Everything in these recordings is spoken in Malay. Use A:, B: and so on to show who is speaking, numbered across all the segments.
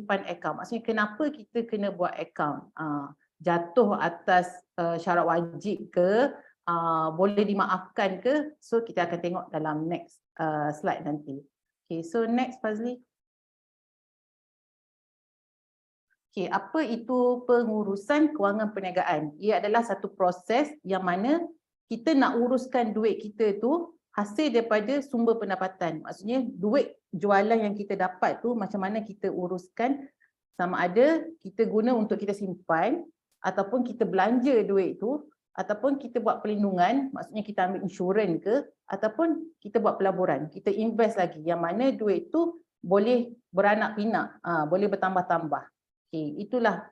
A: simpan akaun. Maksudnya kenapa kita kena buat akaun? Jatuh atas syarat wajib ke? Boleh dimaafkan ke? So kita akan tengok dalam next slide nanti. Okay, so next Fazli. Okay, apa itu pengurusan kewangan perniagaan? Ia adalah satu proses yang mana kita nak uruskan duit kita tu hasil daripada sumber pendapatan. Maksudnya duit jualan yang kita dapat tu macam mana kita uruskan, sama ada kita guna untuk kita simpan ataupun kita belanja duit tu ataupun kita buat perlindungan, maksudnya kita ambil insurans ke ataupun kita buat pelaburan, kita invest lagi yang mana duit tu boleh beranak pinak, boleh bertambah-tambah. Okay, itulah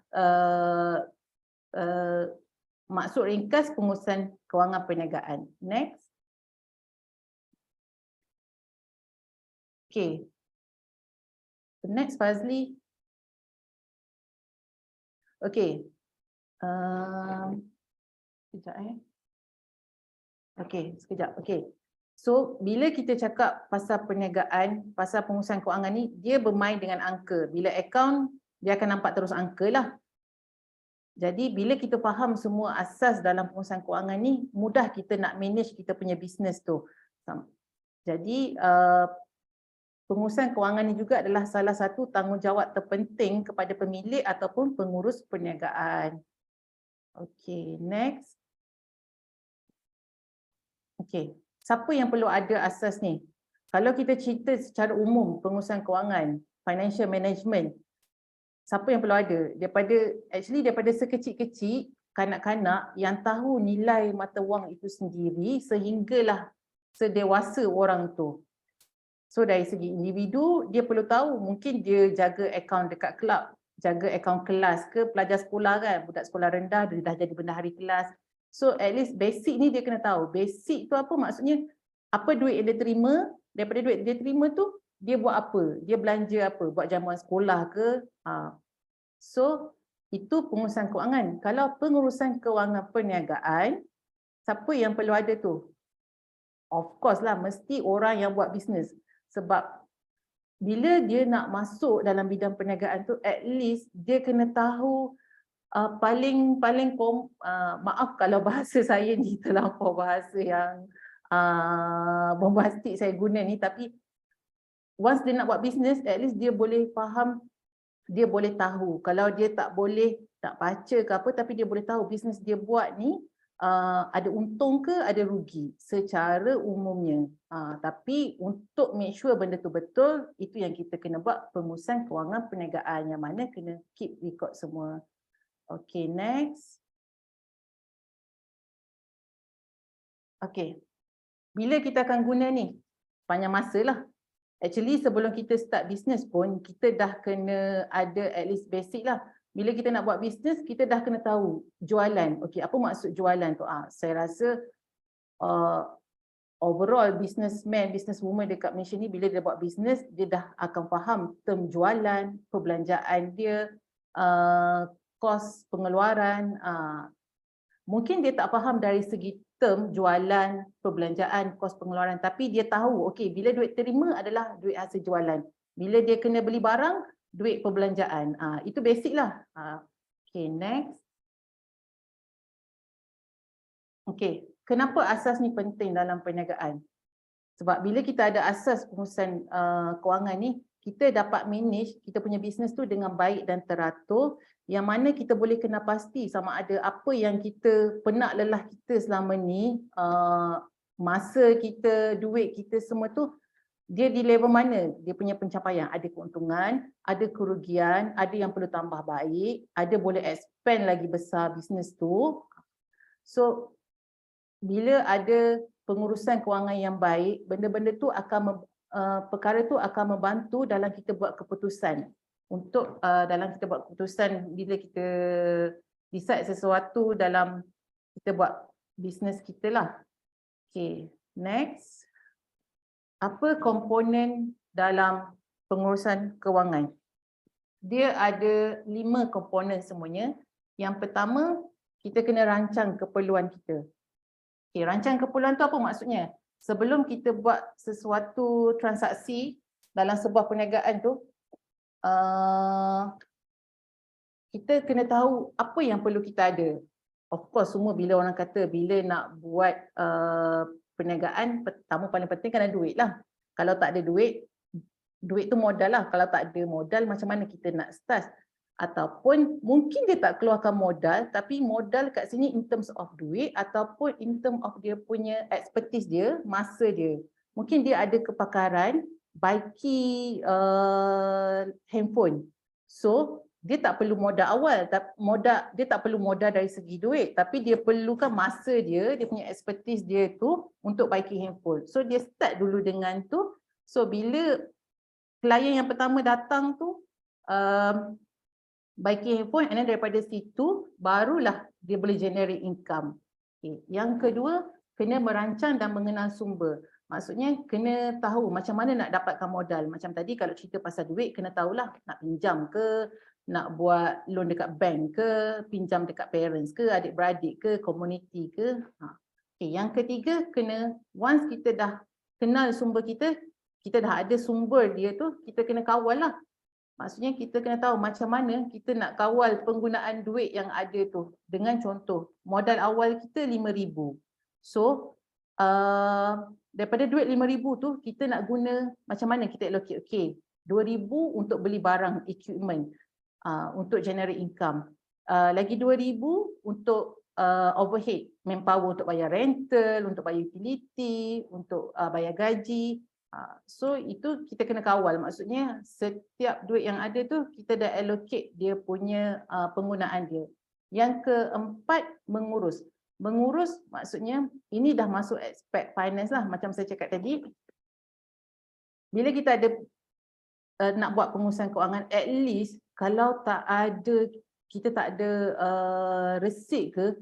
A: maksud ringkas pengurusan kewangan perniagaan. Next. Okay. Next Fazli. Okay. Sekejap Okay, sekejap. Okay. So, bila kita cakap pasal perniagaan, pasal pengurusan kewangan ni, dia bermain dengan angka. Bila akaun, dia akan nampak terus angka lah. Jadi bila kita faham semua asas dalam pengurusan kewangan ni, mudah kita nak manage kita punya bisnes tu. Jadi pengurusan kewangan ni juga adalah salah satu tanggungjawab terpenting kepada pemilik ataupun pengurus perniagaan. Okay, next. Okay, siapa yang perlu ada asas ni? Kalau kita cerita secara umum pengurusan kewangan, financial management, siapa yang perlu ada? Daripada sekecil-kecil, kanak-kanak yang tahu nilai mata wang itu sendiri sehinggalah sedewasa orang tu. So dari segi individu, dia perlu tahu mungkin dia jaga akaun dekat kelab, jaga akaun kelas ke, pelajar sekolah kan, budak sekolah rendah dia dah jadi bendahari kelas. So at least basic ni dia kena tahu. Basic tu apa maksudnya? Apa duit yang dia terima, daripada duit dia terima tu dia buat apa? Dia belanja apa? Buat jamuan sekolah ke? So itu pengurusan kewangan. Kalau pengurusan kewangan perniagaan, siapa yang perlu ada tu? Of course lah, mesti orang yang buat bisnes. Sebab bila dia nak masuk dalam bidang perniagaan tu, at least dia kena tahu maaf kalau bahasa saya ni terlampau bahasa yang bombastik saya guna ni, tapi once dia nak buat bisnes, at least dia boleh faham, dia boleh tahu. Kalau dia tak boleh tak baca ke apa, tapi dia boleh tahu bisnes dia buat ni ada untung ke ada rugi secara umumnya. Tapi untuk make sure benda tu betul, itu yang kita kena buat pengurusan kewangan perniagaan yang mana kena keep record semua. Okay, next. Okay, bila kita akan guna ni? Panjang masa lah. Actually sebelum kita start bisnes pun, kita dah kena ada at least basic lah. Bila kita nak buat bisnes, kita dah kena tahu jualan. Okay, apa maksud jualan tu? Saya rasa overall businessman, businesswoman dekat Malaysia ni, bila dia buat bisnes, dia dah akan faham term jualan, perbelanjaan dia, kos pengeluaran. Mungkin dia tak faham dari segi term jualan, perbelanjaan, kos pengeluaran, tapi dia tahu okey bila duit terima adalah duit hasil jualan. Bila dia kena beli barang, duit perbelanjaan. Itu basic lah. Okay, next. Okay, kenapa asas ni penting dalam perniagaan? Sebab bila kita ada asas pengurusan kewangan ni, kita dapat manage kita punya bisnes tu dengan baik dan teratur, yang mana kita boleh kena pasti sama ada apa yang kita penat lelah kita selama ni, masa kita, duit kita semua tu, dia di level mana dia punya pencapaian. Ada keuntungan, ada kerugian, ada yang perlu tambah baik, ada boleh expand lagi besar bisnes tu. So bila ada pengurusan kewangan yang baik, benda-benda tu akan perkara tu akan membantu dalam kita buat keputusan. Untuk dalam kita buat keputusan bila kita decide sesuatu dalam kita buat bisnes kita lah. Okay, next. Apa komponen dalam pengurusan kewangan? Dia ada 5 komponen semuanya. Yang pertama, kita kena rancang keperluan kita. Okay, rancang keperluan tu apa maksudnya? Sebelum kita buat sesuatu transaksi dalam sebuah perniagaan tu, kita kena tahu apa yang perlu kita ada. Of course, semua bila orang kata bila nak buat perniagaan, pertama paling penting kan ada duit lah. Kalau tak ada duit, duit tu modal lah. Kalau tak ada modal, macam mana kita nak start? Ataupun mungkin dia tak keluarkan modal, tapi modal kat sini in terms of duit ataupun in terms of dia punya expertise dia, masa dia. Mungkin dia ada kepakaran baiki handphone. So, dia tak perlu modal awal, dia tak perlu modal dari segi duit, tapi dia perlukan masa dia punya expertise dia tu untuk baiki handphone. So dia start dulu dengan tu. So bila klien yang pertama datang tu baiki handphone, and then daripada situ barulah dia boleh generate income. Okay. Yang kedua, kena merancang dan mengenal sumber. Maksudnya kena tahu macam mana nak dapatkan modal. Macam tadi kalau cerita pasal duit, kena tahulah nak pinjam ke, nak buat loan dekat bank ke, pinjam dekat parents ke, adik-beradik ke, community ke. Okay. Yang ketiga, kena once kita dah kenal sumber kita dah ada sumber dia tu, kita kena kawal lah. Maksudnya kita kena tahu macam mana kita nak kawal penggunaan duit yang ada tu. Dengan contoh, modal awal kita RM5,000. So, daripada duit RM5,000 tu, kita nak guna macam mana kita allocate. Okay, RM2,000 untuk beli barang, equipment. Untuk generate income. Lagi RM2,000 untuk overhead, manpower untuk bayar rental, untuk bayar utility, untuk bayar gaji. So itu kita kena kawal. Maksudnya setiap duit yang ada tu kita dah allocate dia punya penggunaan dia. Yang keempat, mengurus. Mengurus maksudnya ini dah masuk aspek finance lah. Macam saya cakap tadi, bila kita ada nak buat pengurusan kewangan, at least kalau kita tak ada resit ke,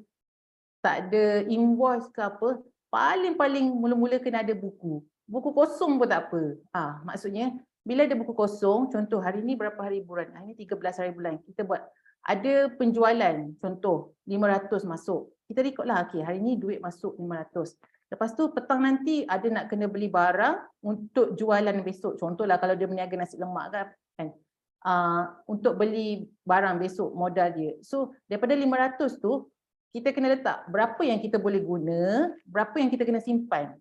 A: tak ada invoice ke apa, paling-paling mula-mula kena ada buku. Buku kosong pun tak apa. Maksudnya bila ada buku kosong, contoh hari ni berapa hari bulan? Hari ni 13 hari bulan. Kita buat ada penjualan, contoh 500 masuk. Kita record lah, okay, hari ni duit masuk 500. Lepas tu petang nanti ada nak kena beli barang untuk jualan besok. Contohlah kalau dia berniaga nasi lemak kan. Untuk beli barang besok modal dia. So daripada 500 tu kita kena letak berapa yang kita boleh guna, berapa yang kita kena simpan.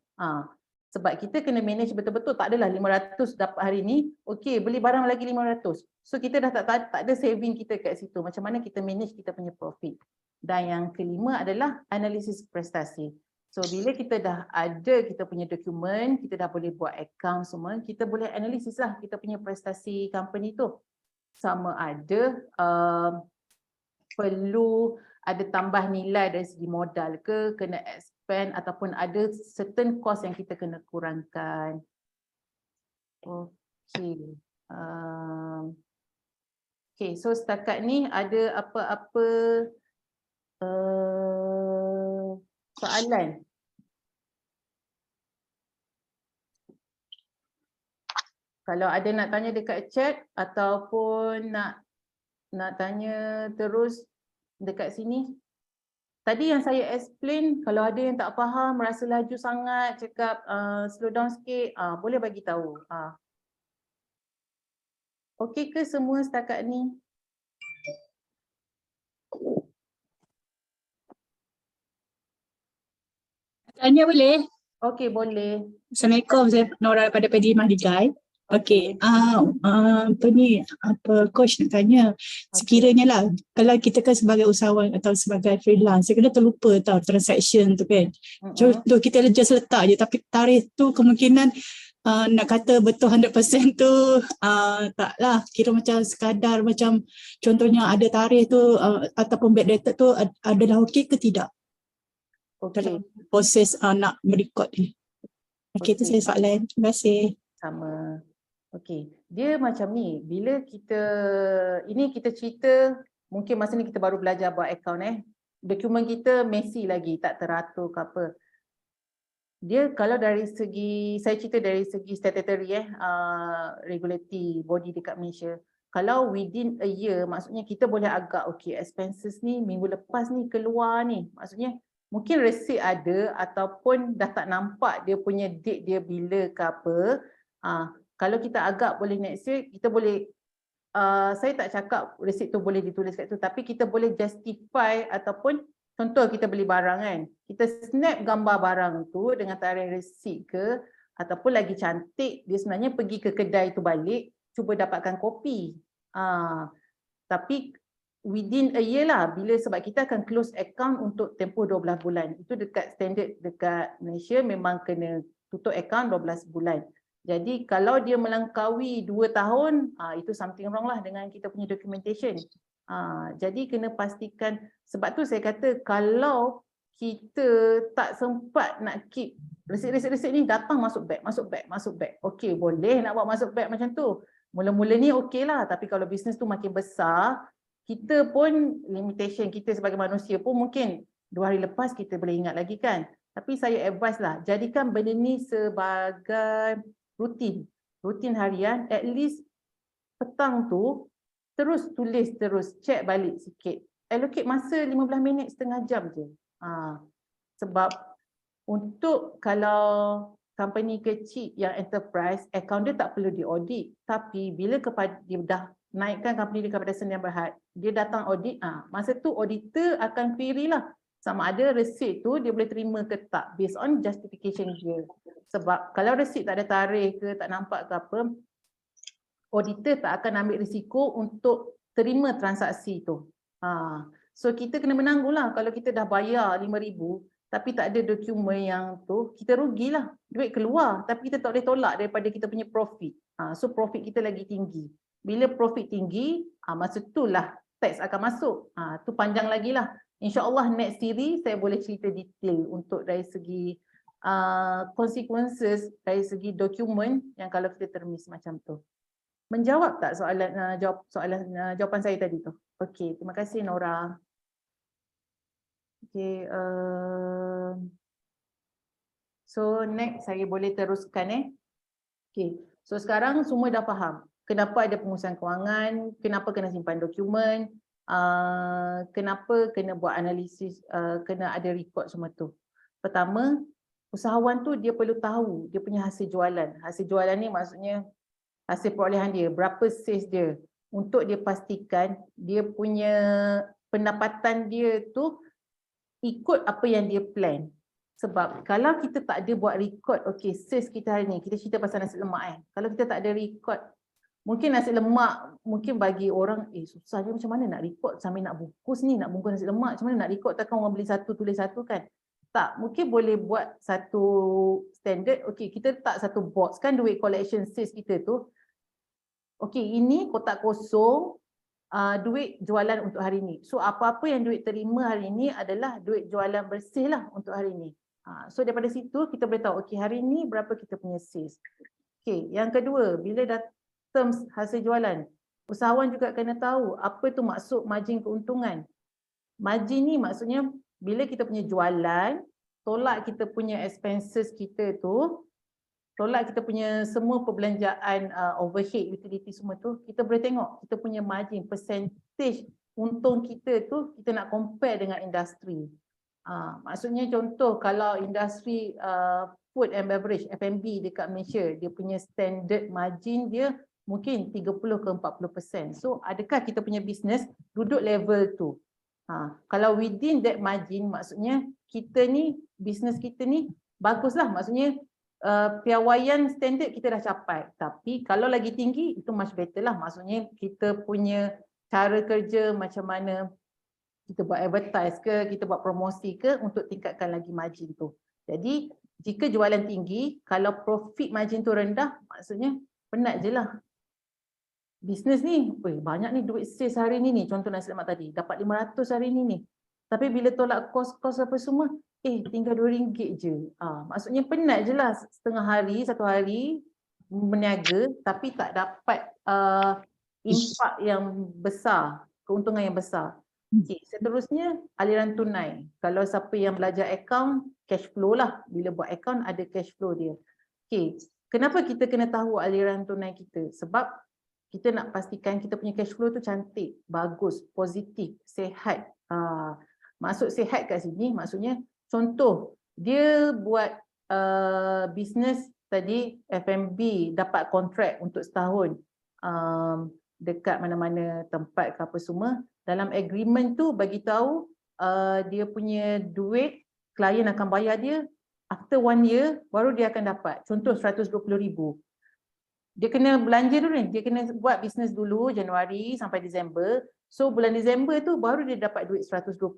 A: Sebab kita kena manage betul-betul, tak adalah 500 dapat hari ni, okey beli barang lagi 500. So kita dah tak ada saving kita kat situ. Macam mana kita manage kita punya profit. Dan yang kelima adalah analisis prestasi. So bila kita dah ada kita punya dokumen, kita dah boleh buat account semua, kita boleh analisis lah kita punya prestasi company tu. Sama ada perlu ada tambah nilai dari segi modal ke, kena expand ataupun ada certain cost yang kita kena kurangkan. Okey. Okay, so setakat ni ada apa-apa soalan? Kalau ada nak tanya dekat chat ataupun nak tanya terus dekat sini. Tadi yang saya explain, kalau ada yang tak faham, merasa laju sangat, cakap slow down sikit, boleh bagi tahu. Okey ke semua setakat ni?
B: Tanya boleh?
A: Okey, boleh.
B: Assalamualaikum, saya Nora daripada PD Mahdigai. Okey, coach nak tanya, sekiranya lah, kalau kita kan sebagai usahawan atau sebagai freelance, kita terlupa tau transaction tu kan. Contoh kita just letak je, tapi tarikh tu kemungkinan nak kata betul 100% tu taklah, kira macam sekadar macam contohnya ada tarikh tu ataupun backdated tu adalah okey ke tidak? Dalam proses nak merekod ni. Okey, tu saya soalan. Terima kasih.
A: Sama. Okey, dia macam ni, bila kita cerita, mungkin masa ni kita baru belajar buat account dokumen kita messy lagi, tak teratur ke apa. Dia kalau dari segi, saya cerita dari segi statutory regulatory body dekat Malaysia, kalau within a year, maksudnya kita boleh agak okey, expenses ni minggu lepas ni keluar ni, maksudnya mungkin resit ada ataupun dah tak nampak dia punya date dia bila ke apa. Kalau kita agak boleh next year, kita boleh saya tak cakap resit tu boleh ditulis kat tu, tapi kita boleh justify ataupun contoh kita beli barang kan, kita snap gambar barang tu dengan tarikh resit ke, ataupun lagi cantik dia sebenarnya pergi ke kedai tu balik, cuba dapatkan kopi. Tapi within a year lah, sebab kita akan close account untuk tempoh 12 bulan. Itu dekat standard dekat Malaysia memang kena tutup account 12 bulan. Jadi kalau dia melangkaui 2 tahun, itu something wrong lah dengan kita punya documentation. Jadi kena pastikan, sebab tu saya kata kalau kita tak sempat nak keep resit-resit ni, datang masuk beg. Okey, boleh nak buat masuk beg macam tu. Mula-mula ni okey lah, tapi kalau bisnes tu makin besar, kita pun limitation kita sebagai manusia pun mungkin 2 hari lepas kita boleh ingat lagi kan. Tapi saya advise lah, jadikan benda ni sebagai rutin harian, at least petang tu terus tulis, terus check balik sikit. Allocate masa 15 minit, setengah jam je. Sebab untuk kalau company kecil yang enterprise, account dia tak perlu diaudit. Tapi bila dia dah naikkan company dia kepada sendi yang berhad, dia datang audit, masa tu auditor akan query lah sama ada resit tu dia boleh terima ke tak based on justification dia. Sebab kalau resit tak ada tarikh ke, tak nampak ke apa, auditor tak akan ambil risiko untuk terima transaksi tu. So kita kena menanggung lah. Kalau kita dah bayar 5,000 tapi tak ada dokumen yang tu, kita rugilah. Duit keluar tapi kita tak boleh tolak daripada kita punya profit. So profit kita lagi tinggi. Bila profit tinggi, masa itulah tax akan masuk. Tu panjang lagi lah. InsyaAllah next series saya boleh cerita detail untuk dari segi consequences, dari segi dokumen yang kalau kita termis macam tu. Menjawab tak soalan jawapan saya tadi tu? Okey, terima kasih Nora. Okey, so next saya boleh teruskan Okey, so sekarang semua dah faham kenapa ada pengurusan kewangan, kenapa kena simpan dokumen, kenapa kena buat analisis, kena ada rekod semua tu. Pertama, usahawan tu dia perlu tahu dia punya hasil jualan. Hasil jualan ni maksudnya hasil perolehan dia, berapa sales dia, untuk dia pastikan dia punya pendapatan dia tu ikut apa yang dia plan. Sebab kalau kita tak ada buat record, okey, sales kita hari ni, kita cerita pasal nasi lemak kalau kita tak ada record, mungkin nasi lemak, mungkin bagi orang, susah je macam mana nak record sambil nak bungkus ni, nak bungkus nasi lemak, macam mana nak record, takkan orang beli satu, tulis satu kan. Tak, mungkin boleh buat satu standard, okey, kita letak satu box kan duit collection sales kita tu. Okey, ini kotak kosong, duit jualan untuk hari ini. So apa-apa yang duit terima hari ini adalah duit jualan bersih lah untuk hari ini. So daripada situ kita boleh tahu, okey hari ini berapa kita punya sales. Okey, yang kedua, bila dah terms hasil jualan, usahawan juga kena tahu apa tu maksud margin keuntungan. Margin ni maksudnya bila kita punya jualan, tolak kita punya expenses kita tu, tolak kita punya semua perbelanjaan, overhead, utility semua tu, kita boleh tengok kita punya margin, percentage untung kita tu, kita nak compare dengan industri. Maksudnya contoh kalau industri food and beverage, F&B dekat Malaysia, dia punya standard margin dia mungkin 30 ke 40%. So adakah kita punya business duduk level tu? Kalau within that margin, maksudnya kita ni, business kita ni baguslah, maksudnya piawaian standard kita dah capai. Tapi kalau lagi tinggi, itu much better lah. Maksudnya kita punya cara kerja macam mana, kita buat advertise ke, kita buat promosi ke untuk tingkatkan lagi margin tu. Jadi jika jualan tinggi, kalau profit margin tu rendah, maksudnya penat je lah. Bisnes ni, banyak ni duit sales hari ni, contoh nasi lemak tadi, dapat 500 hari ni. Tapi bila tolak kos-kos apa semua, tinggal RM2 je. Maksudnya penat je lah setengah hari, satu hari berniaga tapi tak dapat impak yang besar, keuntungan yang besar. Okay, seterusnya aliran tunai. Kalau siapa yang belajar account, cash flow lah. Bila buat account ada cash flow dia. Okay, kenapa kita kena tahu aliran tunai kita? Sebab kita nak pastikan kita punya cash flow tu cantik, bagus, positif, sihat. Maksud sihat kat sini maksudnya contoh dia buat bisnes tadi F&B, dapat kontrak untuk setahun. dekat mana-mana tempat ke apa semua, dalam agreement tu bagi tahu dia punya duit klien akan bayar dia after 1 year baru dia akan dapat. Contoh 120,000. Dia kena belanja dulu ni, dia kena buat bisnes dulu Januari sampai Disember. So bulan Disember tu baru dia dapat duit 120,000.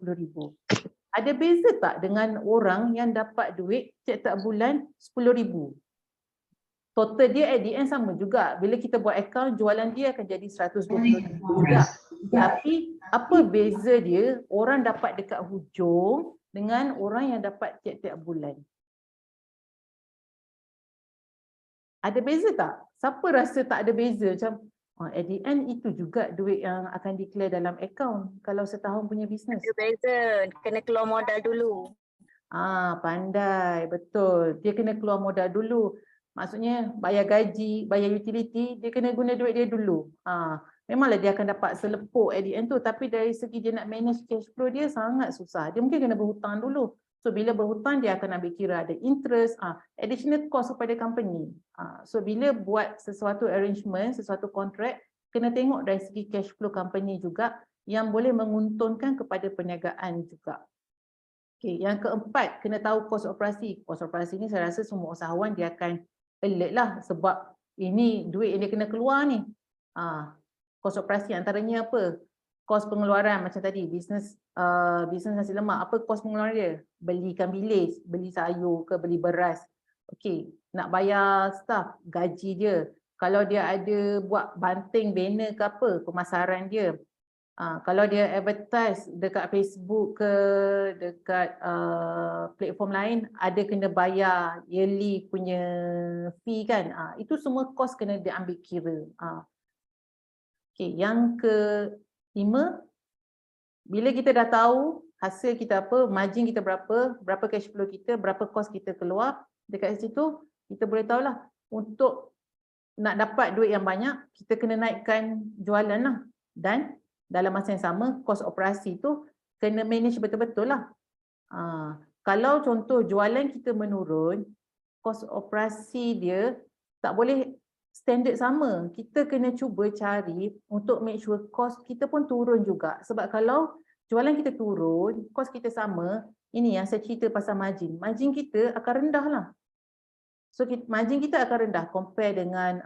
A: Ada beza tak dengan orang yang dapat duit setiap bulan 10,000? Total dia at the end sama juga. Bila kita buat account, jualan dia akan jadi 120,000 juga. Tapi apa beza dia orang dapat dekat hujung dengan orang yang dapat tiap-tiap bulan? Ada beza tak? Siapa rasa tak ada beza? Macam at the end itu juga duit yang akan declare dalam account kalau setahun punya bisnes.
C: Ada beza, kena keluar modal dulu.
A: Pandai, betul. Dia kena keluar modal dulu. Maksudnya bayar gaji, bayar utility, dia kena guna duit dia dulu. Memanglah dia akan dapat selepuk at the end tu, tapi dari segi dia nak manage cash flow dia sangat susah. Dia mungkin kena berhutang dulu. So bila berhutang dia akan ambil kira ada interest, additional cost kepada company. So bila buat sesuatu arrangement, sesuatu kontrak, kena tengok dari segi cash flow company juga yang boleh menguntungkan kepada perniagaan juga. Okay, yang keempat, kena tahu kos operasi. Kos operasi ni saya rasa semua usahawan dia akan alert lah sebab ini duit yang dia kena keluar ni. Kos operasi antaranya apa? Kos pengeluaran macam tadi, bisnes nasi lemak, apa kos pengeluaran dia? Beli ikan bilis, beli sayur ke, beli beras. Okey, nak bayar staff, gaji dia. Kalau dia ada buat banting banner ke apa, pemasaran dia. Kalau dia advertise dekat Facebook ke, dekat platform lain, ada kena bayar yearly punya fee kan. Itu semua kos kena diambil kira. Okay, yang kelima, bila kita dah tahu hasil kita apa, margin kita berapa cash flow kita, berapa kos kita keluar, dekat situ kita boleh tahulah untuk nak dapat duit yang banyak, kita kena naikkan jualan lah. Dan dalam masa yang sama, kos operasi tu kena manage betul-betul lah. Kalau contoh jualan kita menurun, kos operasi dia tak boleh standard sama. Kita kena cuba cari untuk make sure kos kita pun turun juga. Sebab kalau jualan kita turun, kos kita sama, ini yang saya cerita pasal margin. Margin kita akan rendah lah. So margin kita akan rendah compare dengan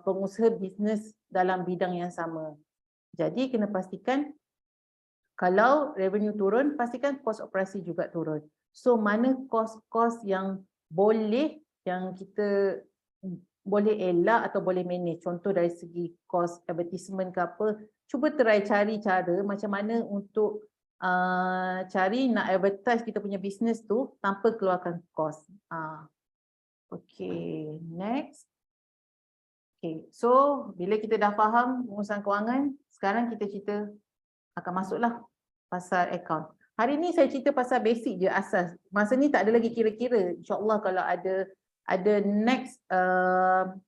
A: pengusaha bisnes dalam bidang yang sama. Jadi kena pastikan kalau revenue turun, pastikan kos operasi juga turun. So mana kos-kos yang boleh, yang kita boleh elak atau boleh manage. Contoh dari segi kos advertisement ke apa, cuba try cari cara macam mana untuk cari nak advertise kita punya bisnes tu tanpa keluarkan kos. Okay, next. Okay, so bila kita dah faham pengurusan kewangan, sekarang kita cerita akan masuklah pasal account. Hari ni saya cerita pasal basic je, asas. Masa ni tak ada lagi kira-kira. InsyaAllah kalau ada next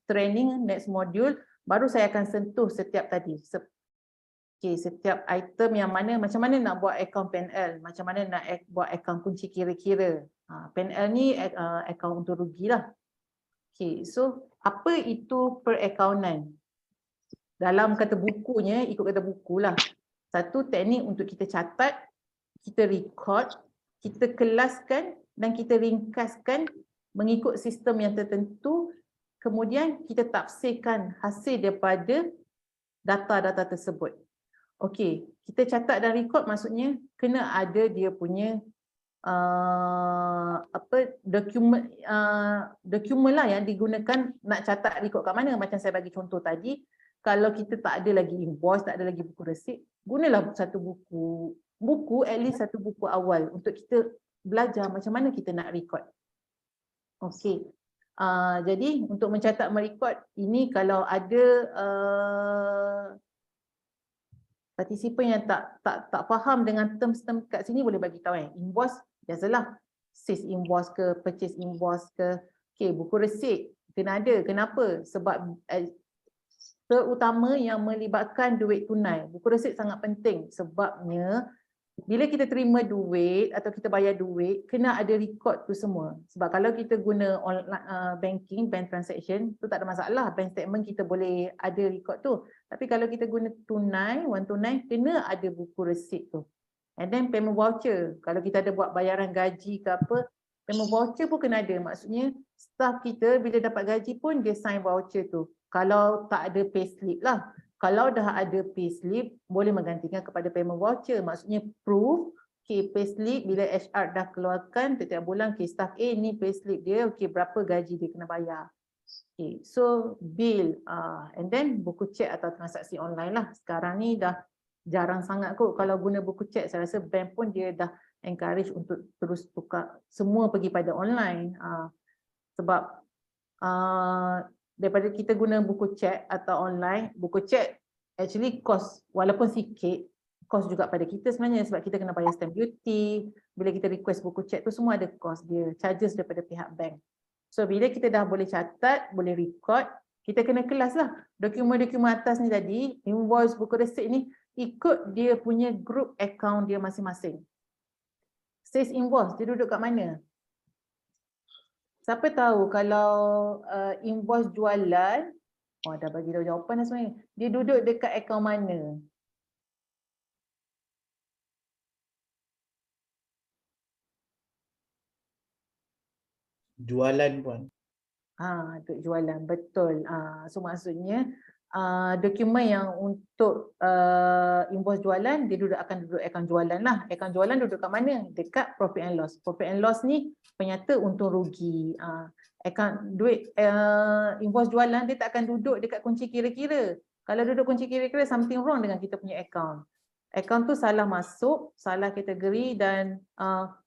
A: training, next module, baru saya akan sentuh setiap tadi. Okay, setiap item yang mana, macam mana nak buat account PNL, macam mana nak buat account kunci kira-kira. PNL ni account untung rugi lah. Okay, so apa itu perakaunan? Dalam kata bukunya, ikut kata buku lah. Satu teknik untuk kita catat, kita record, kita kelaskan dan kita ringkaskan mengikut sistem yang tertentu, kemudian kita tafsirkan hasil daripada data-data tersebut. Okey, kita catat dan record maksudnya kena ada dia punya dokumen lah yang digunakan nak catat record kat mana. Macam saya bagi contoh tadi, kalau kita tak ada lagi invoice, tak ada lagi buku resit, gunalah satu buku at least satu buku awal untuk kita belajar macam mana kita nak record. Okey. Jadi untuk mencatat merekod ini, kalau ada partisipan yang tak faham dengan term-term kat sini, boleh bagi tahu. Invoice biasalah, sales invoice ke, purchase invoice ke. Okey, buku resit kena ada. Kenapa? Sebab terutama yang melibatkan duit tunai. Buku resit sangat penting sebabnya bila kita terima duit atau kita bayar duit, kena ada record tu semua. Sebab kalau kita guna online, banking, bank transaction, tu tak ada masalah. Bank statement kita boleh ada record tu. Tapi kalau kita guna tunai, wang tunai, kena ada buku resit tu. And then payment voucher. Kalau kita ada buat bayaran gaji ke apa, payment voucher pun kena ada. Maksudnya staff kita bila dapat gaji pun dia sign voucher tu. Kalau tak ada payslip lah. Kalau dah ada payslip, boleh menggantikan kepada payment voucher. Maksudnya proof, okay, payslip bila HR dah keluarkan setiap bulan, okay, staff A ni payslip dia, okay, berapa gaji dia kena bayar. Okay, so bill, and then buku cek atau transaksi online lah. Sekarang ni dah jarang sangat kot kalau guna buku cek. Saya rasa bank pun dia dah encourage untuk terus tukar, semua pergi pada online. Sebab daripada kita guna buku cek atau online, buku cek actually cost, walaupun sikit, cost juga pada kita sebenarnya sebab kita kena bayar stamp duty, bila kita request buku cek tu semua ada cost dia, charges daripada pihak bank. So bila kita dah boleh catat, boleh record, kita kena kelas lah. Dokumen-dokumen atas ni tadi, invoice, buku resit ni, ikut dia punya group account dia masing-masing. Sales invoice, dia duduk kat mana? Siapa tahu kalau invoice jualan, dah bagi tahu jawapan dah sebenarnya. Dia duduk dekat akaun mana?
D: Jualan pun.
A: Untuk jualan, betul. So maksudnya dokumen yang untuk invoice jualan, dia akan duduk akaun jualan lah. Akaun jualan duduk kat mana? Dekat profit and loss. Profit and loss ni penyata untung rugi. Akaun duit invoice jualan dia tak akan duduk dekat kunci kira-kira. Kalau duduk kunci kira-kira, something wrong dengan kita punya akaun. Akaun tu salah masuk, salah kategori dan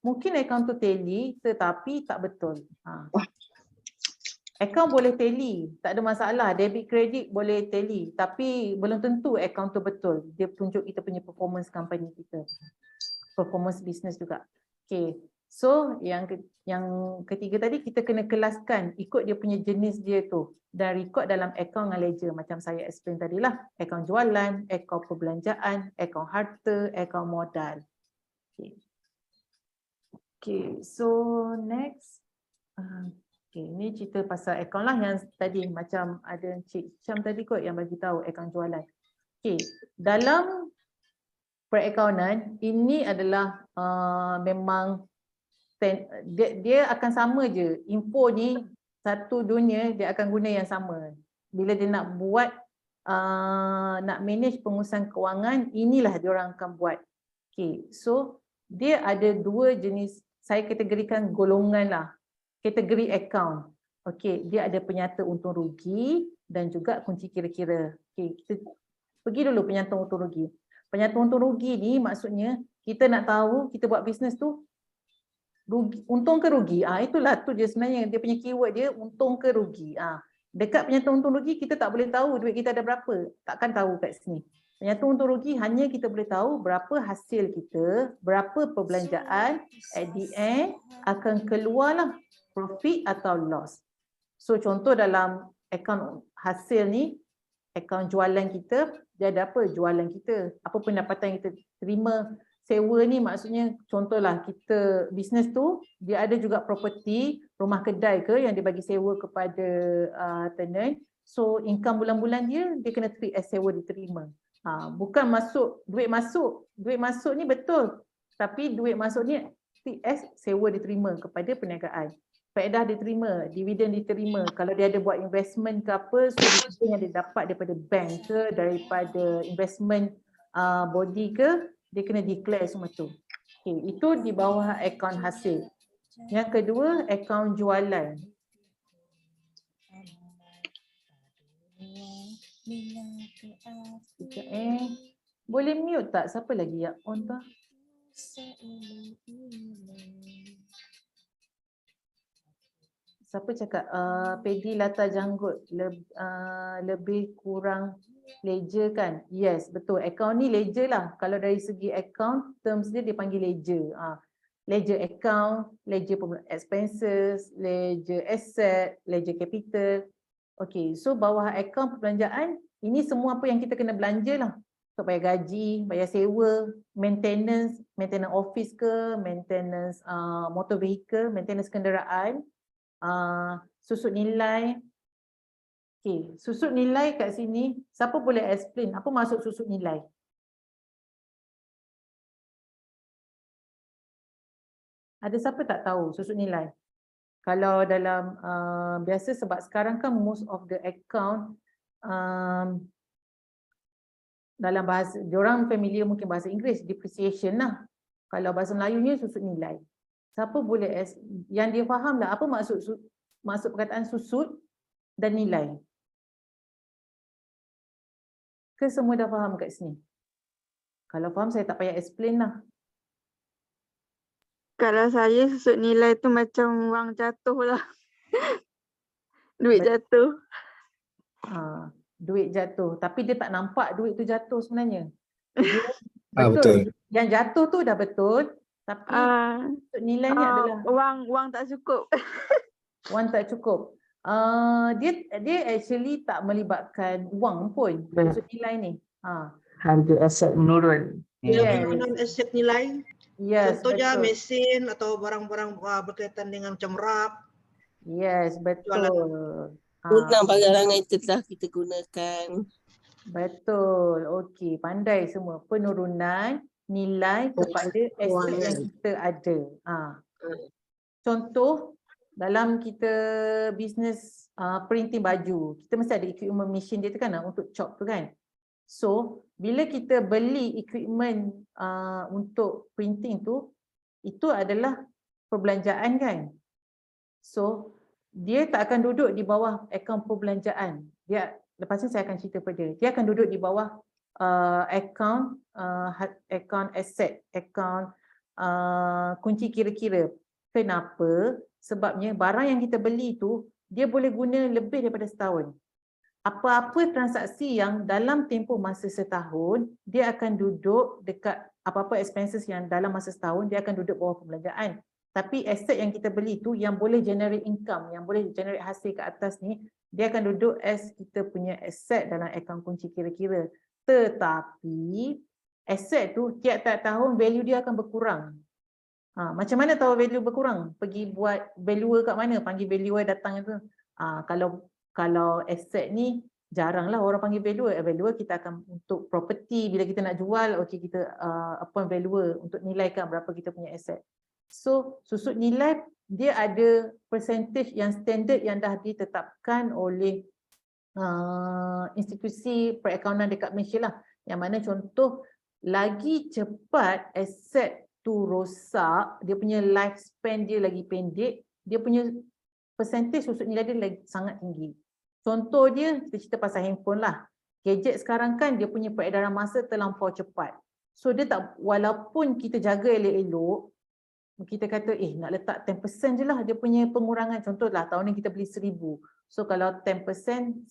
A: mungkin akaun tu tally tetapi tak betul. Akaun boleh tally, tak ada masalah. Debit kredit boleh tally, tapi belum tentu akaun tu betul. Dia tunjuk kita punya performance company kita. Performance business juga. Okay. So yang ketiga tadi kita kena kelaskan ikut dia punya jenis dia tu dan record dalam akaun dengan ledger macam saya explain tadilah. Akaun jualan, akaun perbelanjaan, akaun harta, akaun modal. Okay. Okay, so next. Okay, ni cerita pasal akaun lah yang tadi macam ada Cik Syam tadi kot yang bagi tahu akaun jualan. Okay, dalam perakaunan ini adalah memang dia akan sama je. Info ni satu dunia dia akan guna yang sama. Bila dia nak buat nak manage pengurusan kewangan, inilah dia orang akan buat. Okay, so dia ada dua jenis, saya kategorikan golongan lah. Kategori account. Okey, dia ada penyata untung rugi dan juga kunci kira-kira. Okey, kita pergi dulu penyata untung rugi. Penyata untung rugi ni maksudnya kita nak tahu kita buat bisnes tu rugi, untung ke rugi. Itulah tu dia sebenarnya dia punya keyword dia untung ke rugi. Dekat penyata untung rugi kita tak boleh tahu duit kita ada berapa. Takkan tahu kat sini. Penyata untung rugi hanya kita boleh tahu berapa hasil kita, berapa perbelanjaan, at the end akan keluarlah profit atau loss. So contoh dalam akaun hasil ni, akaun jualan kita, dia ada apa? Jualan kita. Apa pendapatan kita terima. Sewa ni maksudnya contohlah kita bisnes tu, dia ada juga property, rumah kedai ke yang dia bagi sewa kepada tenant. So income bulan-bulan dia kena treat as sewa diterima. Bukan masuk, duit masuk ni betul. Tapi duit masuk ni treat as sewa diterima kepada perniagaan. Faedah diterima, dividen diterima. Kalau dia ada buat investment ke apa, so dividen yang dia dapat daripada bank ke, daripada investment body ke, dia kena declare semua tu. Okay, itu di bawah akaun hasil. Yang kedua, akaun jualan. Boleh mute tak? Siapa lagi yang on tu? Siapa cakap Pedi Lata Janggut lebih kurang ledger kan? Yes, betul. Account ni ledger lah. Kalau dari segi account, terms dia dipanggil ledger. Ledger account, ledger expenses, ledger asset, ledger capital. Okay, so bawah account perbelanjaan, ini semua apa yang kita kena belanja lah. untuk bayar gaji, bayar sewa, maintenance office ke, maintenance motor vehicle, maintenance kenderaan, susut nilai. Okay, susut nilai kat sini, siapa boleh explain apa maksud susut nilai? Ada siapa tak tahu susut nilai? Kalau dalam biasa sebab sekarang kan most of the account dalam bahasa, diorang familiar mungkin bahasa Inggeris, depreciation lah. Kalau bahasa Melayunya susut nilai. Siapa boleh yang dia faham lah apa maksud perkataan susut dan nilai? Ke semua dah faham kat sini? Kalau faham saya tak payah explain lah.
D: Kalau saya susut nilai tu macam wang jatuh lah. Duit jatuh.
A: Duit jatuh. Tapi dia tak nampak duit tu jatuh sebenarnya. Dia,
E: Betul.
A: Yang jatuh tu dah betul. Tapi susut nilainya adalah
D: wang tak cukup.
A: wang tak cukup. Dia actually tak melibatkan wang pun. Susut nilai ni.
F: Harga aset menurun.
A: Yes.
G: Penyimpanan aset nilai,
A: Yes,
G: contohnya
A: betul.
G: mesin atau barang-barang berkaitan dengan macam rak.
A: Yes, betul.
H: Guna barangan itu telah kita gunakan.
A: Betul. Okey, pandai semua. Penurunan nilai kepada aset yang kita ada. Contoh dalam kita bisnes printing baju, kita mesti ada equipment machine dia tu kan untuk chop tu kan. So, bila kita beli equipment untuk printing tu, itu adalah perbelanjaan kan. So, dia tak akan duduk di bawah akaun perbelanjaan. Lepas ni saya akan cerita pada dia. Dia akan duduk di bawah akaun aset, akaun kunci kira-kira. Kenapa? Sebabnya barang yang kita beli tu dia boleh guna lebih daripada setahun. Apa-apa transaksi yang dalam tempoh masa setahun, dia akan duduk dekat apa-apa expenses yang dalam masa setahun, dia akan duduk bawah perbelanjaan. Tapi aset yang kita beli tu yang boleh generate income, yang boleh generate hasil ke atas ni, dia akan duduk as kita punya aset dalam akaun kunci kira-kira. Tetapi aset tu tiap-tiap tahun value dia akan berkurang. Macam mana tahu value berkurang? Pergi buat valuer kat mana? Panggil valuer datang itu. Kalau aset ni jaranglah orang panggil valuer. Valuer kita akan untuk property, bila kita nak jual, okey kita appoint valuer untuk nilaikan berapa kita punya aset. So susut nilai dia ada percentage yang standard yang dah ditetapkan oleh institusi perakaunan dekat Malaysia lah. Yang mana contoh lagi cepat aset tu rosak, dia punya lifespan dia lagi pendek, dia punya percentage susut nilai dia lagi sangat tinggi. Contoh dia, kita cerita pasal handphone lah. Gadget sekarang kan dia punya peredaran masa terlampau cepat. So dia tak, walaupun kita jaga elok-elok, kita kata nak letak 10% je lah dia punya pengurangan. Contohlah tahun ni kita beli 1000. So kalau 10% 100.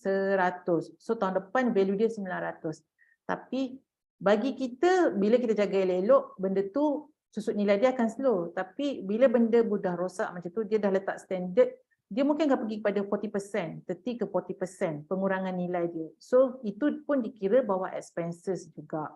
A: So tahun depan value dia 900. Tapi bagi kita bila kita jaga elok-elok, benda tu susut nilai dia akan slow. Tapi bila benda mudah rosak macam tu, dia dah letak standard, dia mungkin akan pergi kepada 40%, 30 ke 40% pengurangan nilai dia. So itu pun dikira bawah expenses juga.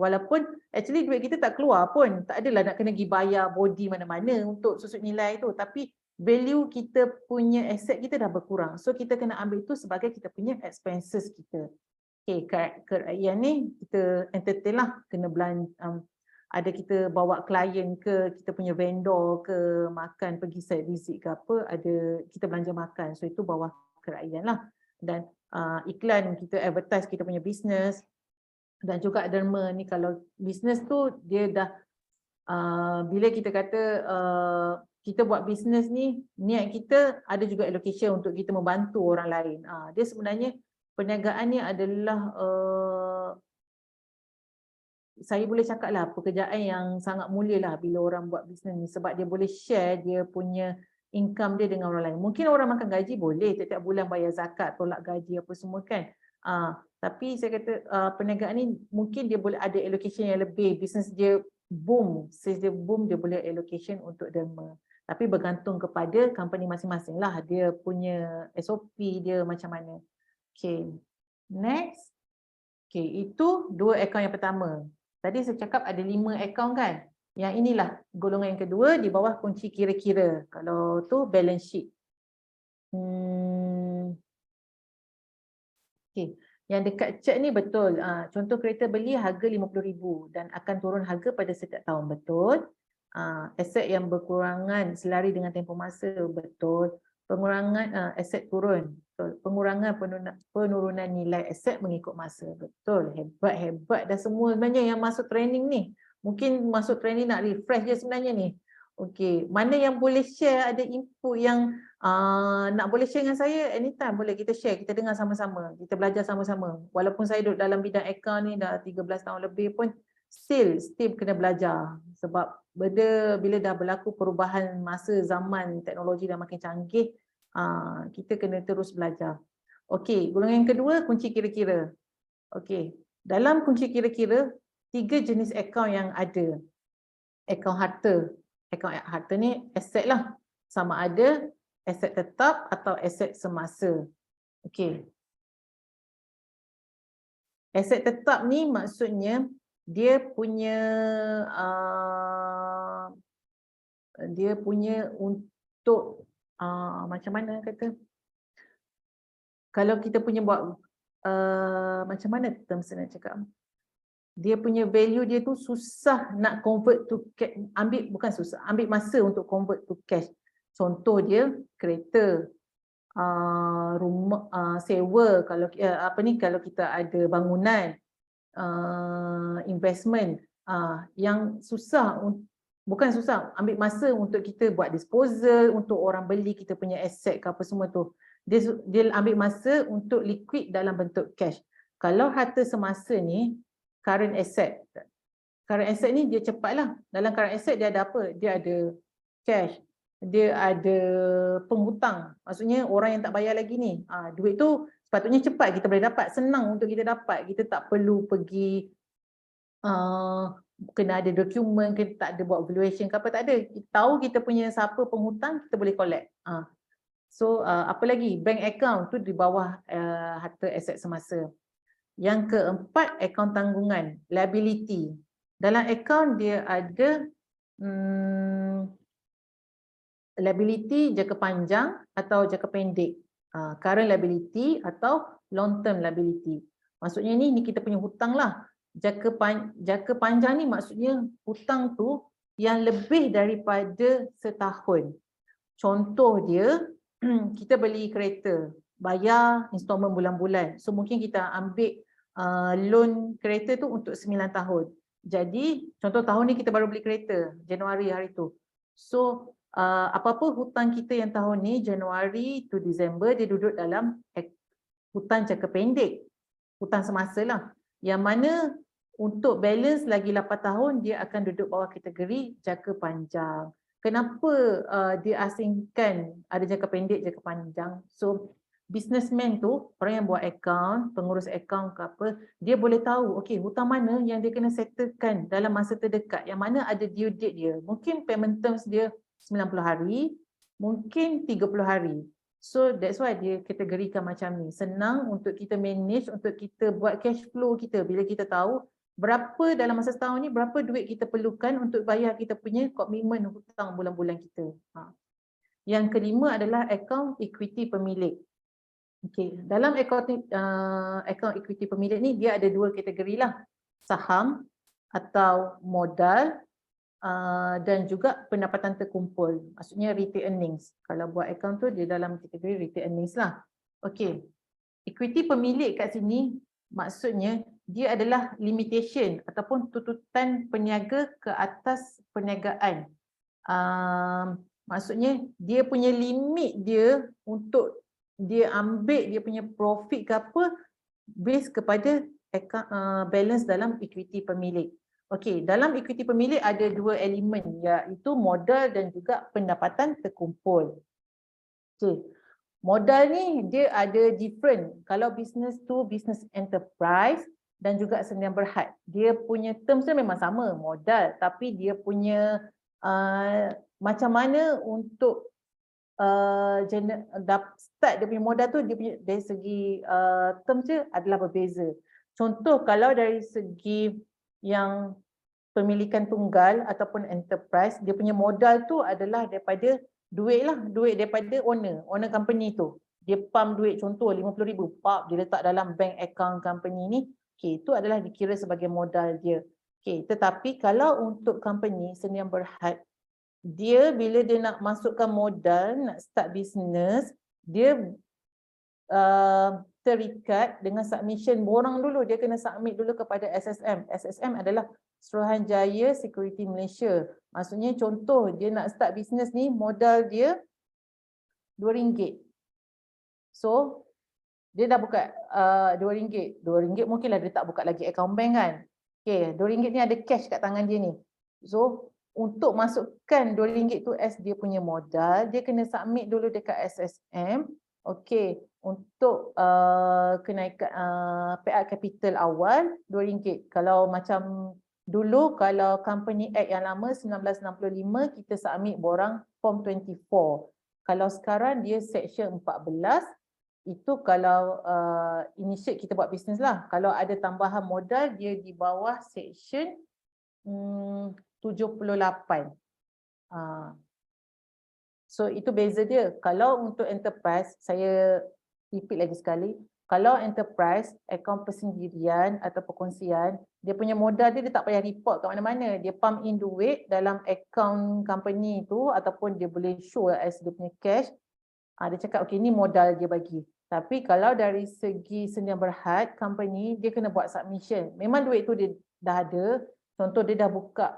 A: Walaupun actually duit kita tak keluar pun, tak adalah nak kena pergi bayar body mana-mana untuk susut nilai tu, tapi value kita punya aset kita dah berkurang. So kita kena ambil itu sebagai kita punya expenses kita. Okay, kerajaan ni kita entertain lah, kena belanja, ada kita bawa klien ke, kita punya vendor ke, makan, pergi site visit ke apa, ada kita belanja makan. So itu bawah kerajaan lah. Dan iklan kita advertise kita punya business. Dan juga derma ni kalau bisnes tu dia dah bila kita kata kita buat bisnes ni, niat kita ada juga allocation untuk kita membantu orang lain. Dia sebenarnya perniagaan ni adalah saya boleh cakap lah pekerjaan yang sangat mulia lah bila orang buat bisnes ni, sebab dia boleh share dia punya income dia dengan orang lain. Mungkin orang makan gaji boleh tiap-tiap bulan bayar zakat, tolak gaji apa semua kan. Tapi saya kata perniagaan ni mungkin dia boleh ada allocation yang lebih, bisnes dia boom, sales dia boom, dia boleh allocation untuk derma. Tapi bergantung kepada company masing-masing lah, dia punya SOP dia macam mana. Okay, next. Okey, itu 2 akaun yang pertama. Tadi saya cakap ada 5 akaun kan? Yang inilah golongan yang kedua di bawah kunci kira-kira. Kalau tu balance sheet. Okey, yang dekat cek ni betul. Contoh kereta beli harga RM50,000 dan akan turun harga pada setiap tahun, betul. Aset yang berkurangan selari dengan tempoh masa, betul. Pengurangan aset turun, betul. Pengurangan penurunan nilai aset mengikut masa, betul. Hebat dah semua sebenarnya yang masuk training ni. Mungkin masuk training nak refresh je sebenarnya ni. Okey, mana yang boleh share ada info yang nak boleh share dengan saya anytime, boleh kita share, kita dengar sama-sama, kita belajar sama-sama. Walaupun saya duduk dalam bidang account ni dah 13 tahun lebih pun still kena belajar, sebab benda bila dah berlaku perubahan masa zaman teknologi dah makin canggih, kita kena terus belajar. Okey, golongan yang kedua kunci kira-kira. Okey, dalam kunci kira-kira 3 jenis akaun yang ada. Akaun harta. Akaun harta ni aset lah, sama ada aset tetap atau aset semasa. Okey. Aset tetap ni maksudnya dia punya untuk macam mana kata? Kalau kita punya buat macam mana term saya nak cakap? Dia punya value dia tu susah nak convert to cash, ambil masa untuk convert to cash. Contoh dia kereta, rumah, sewa, kalau kalau kita ada bangunan, investment, yang susah, bukan susah, ambil masa untuk kita buat disposal, untuk orang beli kita punya aset ke apa semua tu. Dia ambil masa untuk liquid dalam bentuk cash. Kalau harta semasa ni current asset. Current asset ni dia cepatlah. Dalam current asset dia ada apa? Dia ada cash. Dia ada penghutang. Maksudnya orang yang tak bayar lagi ni. Duit tu sepatutnya cepat kita boleh dapat. Senang untuk kita dapat. Kita tak perlu pergi kena ada dokumen, kita tak ada buat valuation ke apa, tak ada. Kita tahu kita punya siapa penghutang, kita boleh collect. So apa lagi? Bank account tu di bawah harta aset semasa. Yang keempat, akaun tanggungan, liability. Dalam akaun dia ada liability jangka panjang atau jangka pendek. Current liability atau long term liability. Maksudnya ni kita punya hutang lah. Jangka panjang ni maksudnya hutang tu yang lebih daripada setahun. Contoh dia, kita beli kereta, bayar installment bulan-bulan. So mungkin kita ambil loan kereta tu untuk 9 tahun. Jadi contoh tahun ni kita baru beli kereta, Januari hari tu. So apa-apa hutang kita yang tahun ni Januari to Disember dia duduk dalam hutang jangka pendek, hutang semasa lah. Yang mana untuk balance lagi 8 tahun dia akan duduk bawah kategori jangka panjang. Kenapa dia asingkan ada jangka pendek, jangka panjang? So businessman tu, orang yang buat akaun, pengurus akaun ke apa, dia boleh tahu, okey, hutang mana yang dia kena settlekan dalam masa terdekat, yang mana ada due date dia. Mungkin payment terms dia 90 hari, mungkin 30 hari. So that's why dia kategorikan macam ni. Senang untuk kita manage, untuk kita buat cash flow kita bila kita tahu berapa dalam masa setahun ni, berapa duit kita perlukan untuk bayar kita punya komitmen hutang bulan-bulan kita. Yang kelima adalah akaun equity pemilik. Okey, dalam akaun equity pemilik ni dia ada 2 kategori lah. Saham atau modal dan juga pendapatan terkumpul. Maksudnya retained earnings. Kalau buat akaun tu dia dalam kategori retained earnings lah. Okey. Equity pemilik kat sini maksudnya dia adalah limitation ataupun tuntutan peniaga ke atas perniagaan. Maksudnya dia punya limit dia untuk dia ambil dia punya profit ke apa base kepada balance dalam equity pemilik. Okey, dalam equity pemilik ada 2 elemen iaitu modal dan juga pendapatan terkumpul. Okey. Modal ni dia ada different. Kalau business tu business enterprise dan juga sendirian berhad. Dia punya terms dia memang sama, modal, tapi dia punya macam mana untuk start dia punya modal tu dia punya dari segi terms dia adalah berbeza. contoh kalau dari segi yang pemilikan tunggal ataupun enterprise, dia punya modal tu adalah daripada duit daripada owner company tu. Dia pump duit contoh 50,000, dia letak dalam bank account company ni, okey, itu adalah dikira sebagai modal dia. Okey, tetapi kalau untuk company sendirian berhad, dia bila dia nak masukkan modal, nak start business, dia terikat dengan submission borang dulu. Dia kena submit dulu kepada SSM. SSM adalah Suruhanjaya Security Malaysia. Maksudnya contoh dia nak start business ni, modal dia RM2. So dia dah buka RM2. RM2 mungkinlah dia tak buka lagi account bank kan. Okay, RM2 ni ada cash kat tangan dia ni. So untuk masukkan RM2 tu as dia punya modal, dia kena submit dulu dekat SSM. Okay, untuk kenaikan payout capital awal RM2. Kalau macam dulu, kalau Company Act yang lama 1965, kita submit borang Form 24. Kalau sekarang dia Section 14, itu kalau initiate kita buat bisnes lah. Kalau ada tambahan modal, dia di bawah Section 78. So itu beza dia. Kalau untuk enterprise, saya repeat lagi sekali. Kalau enterprise, akaun persendirian atau perkongsian, dia punya modal dia tak payah report kat mana-mana. Dia pump in duit dalam akaun company tu ataupun dia boleh show as dia punya cash. Dia cakap okay, ni modal dia bagi. Tapi kalau dari segi sendirian berhad, company, dia kena buat submission. Memang duit tu dia dah ada. Contoh dia dah buka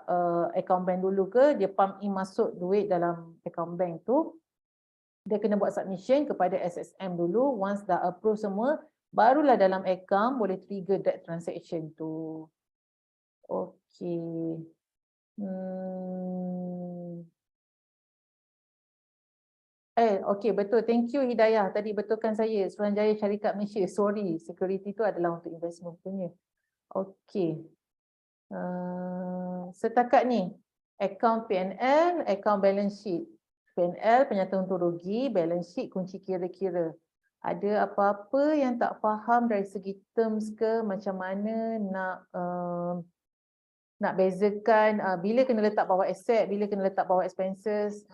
A: account bank dulu ke, dia pump in masuk duit dalam account bank tu, dia kena buat submission kepada SSM dulu. Once dah approve semua, barulah dalam account boleh trigger that transaction tu. Okay. Okay, betul. Thank you Hidayah. Tadi betulkan saya. Suruhanjaya Syarikat Malaysia. Sorry, security tu adalah untuk investment punya. Okay. Setakat ni, akaun PNL, akaun balance sheet. PNL, penyataan untung rugi, balance sheet, kunci kira-kira. Ada apa-apa yang tak faham dari segi terms ke, macam mana nak bezakan bila kena letak bawah asset, bila kena letak bawah expenses.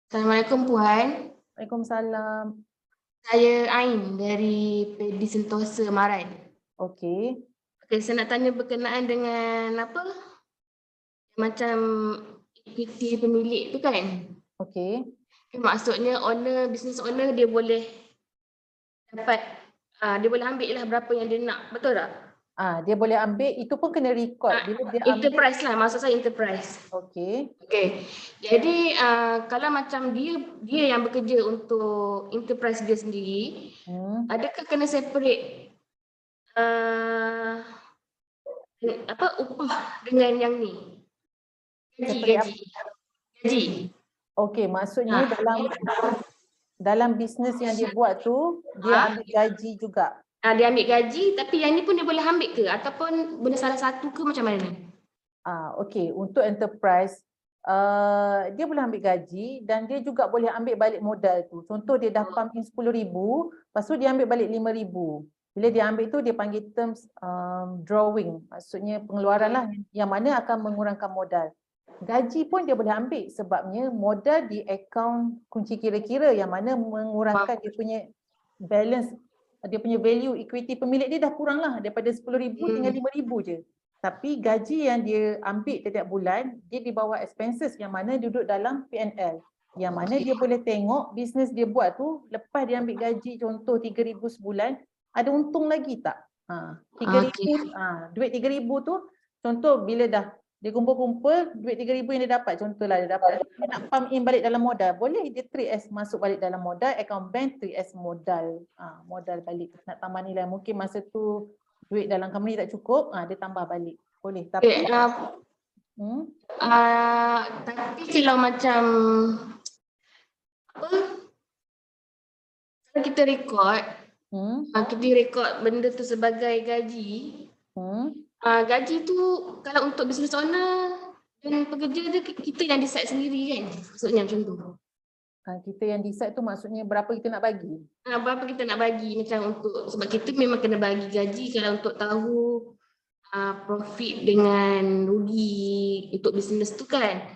E: Assalamualaikum Puan.
A: Waalaikumsalam.
E: Saya Ain dari PD Sentosa Maran.
A: Okey.
E: Okey, saya nak tanya berkenaan dengan apa? Macam equity pemilik tu kan?
A: Okey.
E: Maksudnya business owner dia boleh dapat, dia boleh ambil lah berapa yang dia nak, betul tak?
A: Dia boleh ambil, itu pun kena record. Bila dia ambil,
E: Enterprise lah, maksud saya enterprise.
A: okey.
E: Okey, jadi kalau macam dia yang bekerja untuk enterprise dia sendiri, adakah kena separate upah dengan yang ni? Gaji.
A: Okey, maksudnya dalam bisnes yang dia buat tu, dia ambil gaji juga.
E: Dia ambil gaji, tapi yang ni pun dia boleh ambil ke? Ataupun benda salah satu ke macam mana?
A: Okey, untuk enterprise, dia boleh ambil gaji dan dia juga boleh ambil balik modal tu. Contoh dia dah pump in 10,000, lepas tu dia ambil balik 5,000. Bila dia ambil tu, dia panggil terms drawing, maksudnya pengeluaran lah yang mana akan mengurangkan modal. Gaji pun dia boleh ambil sebabnya modal di akaun kunci kira-kira yang mana mengurangkan dia punya balance, dia punya value equity pemilik dia dah kurang lah, daripada 10,000 tinggal 5,000 je. Tapi gaji yang dia ambil setiap bulan, dia di bawah expenses yang mana duduk dalam PNL. Yang mana dia boleh tengok bisnes dia buat tu, lepas dia ambil gaji contoh 3,000 sebulan, ada untung lagi tak? 3,000, duit 3,000 tu, contoh bila dah dia kumpul-kumpul, duit 3,000 yang dia dapat, contohlah dia dapat, dia nak pump in balik dalam modal, boleh dia treat as masuk balik dalam modal, account bank treat as modal, modal balik, nak tambah nilai. Mungkin masa tu duit dalam company tak cukup, dia tambah balik, boleh. Tapi
E: tapi kalau macam kalau kita rekod, kita rekod benda tu sebagai gaji, gaji tu kalau untuk business owner dan pekerja dia, kita yang decide sendiri kan, maksudnya macam tu.
A: Kita yang decide tu maksudnya berapa kita nak bagi.
E: Berapa kita nak bagi macam untuk, sebab kita memang kena bagi gaji kalau untuk tahu profit dengan rugi untuk bisnes tu kan.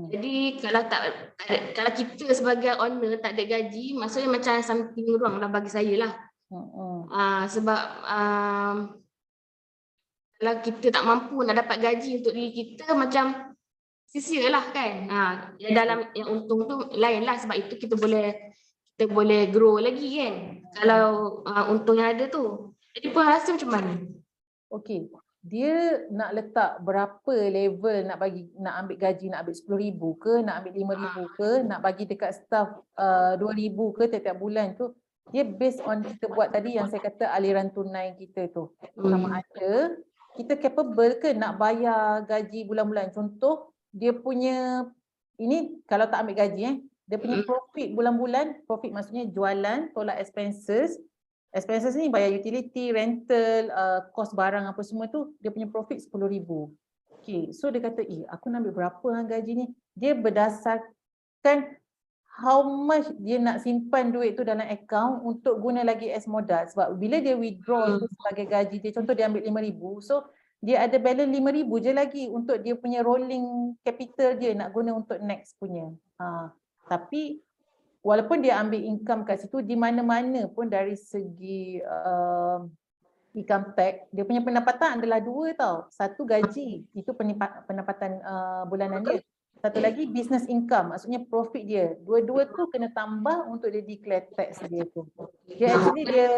E: Jadi kalau kita sebagai owner tak ada gaji, maksudnya macam something wrong lah bagi saya lah. Sebab kalau kita tak mampu nak dapat gaji untuk diri kita, macam sia-sia lah kan. Yang dalam yang untung tu lain lah, sebab itu kita boleh grow lagi kan. Kalau untung yang ada tu. Jadi puan rasa macam mana?
A: Okey, dia nak letak berapa level nak ambil gaji, nak ambil 10,000 ke, nak ambil 5,000 ke, nak bagi dekat staff 2,000 ke tiap-tiap bulan tu. Dia based on kita buat tadi yang saya kata aliran tunai kita tu. Sama ada kita capable ke nak bayar gaji bulan-bulan. Contoh, dia punya, ini kalau tak ambil gaji dia punya profit bulan-bulan, profit maksudnya jualan, tolak expenses. Expenses ni bayar utility, rental, kos barang apa semua tu, dia punya profit 10,000. Okay, so dia kata, aku nak ambil berapa gaji ni? Dia berdasarkan how much dia nak simpan duit tu dalam account untuk guna lagi as modal. Sebab bila dia withdraw tu sebagai gaji dia, contoh dia ambil 5,000, so dia ada balance 5,000 je lagi untuk dia punya rolling capital dia nak guna untuk next punya. Tapi walaupun dia ambil income kat situ, di mana-mana pun dari segi income tax, dia punya pendapatan adalah dua tau. Satu gaji, itu pendapatan bulanan dia. Satu lagi business income, maksudnya profit dia. Dua-dua tu kena tambah untuk dia declare tax dia tu. Dia actually dia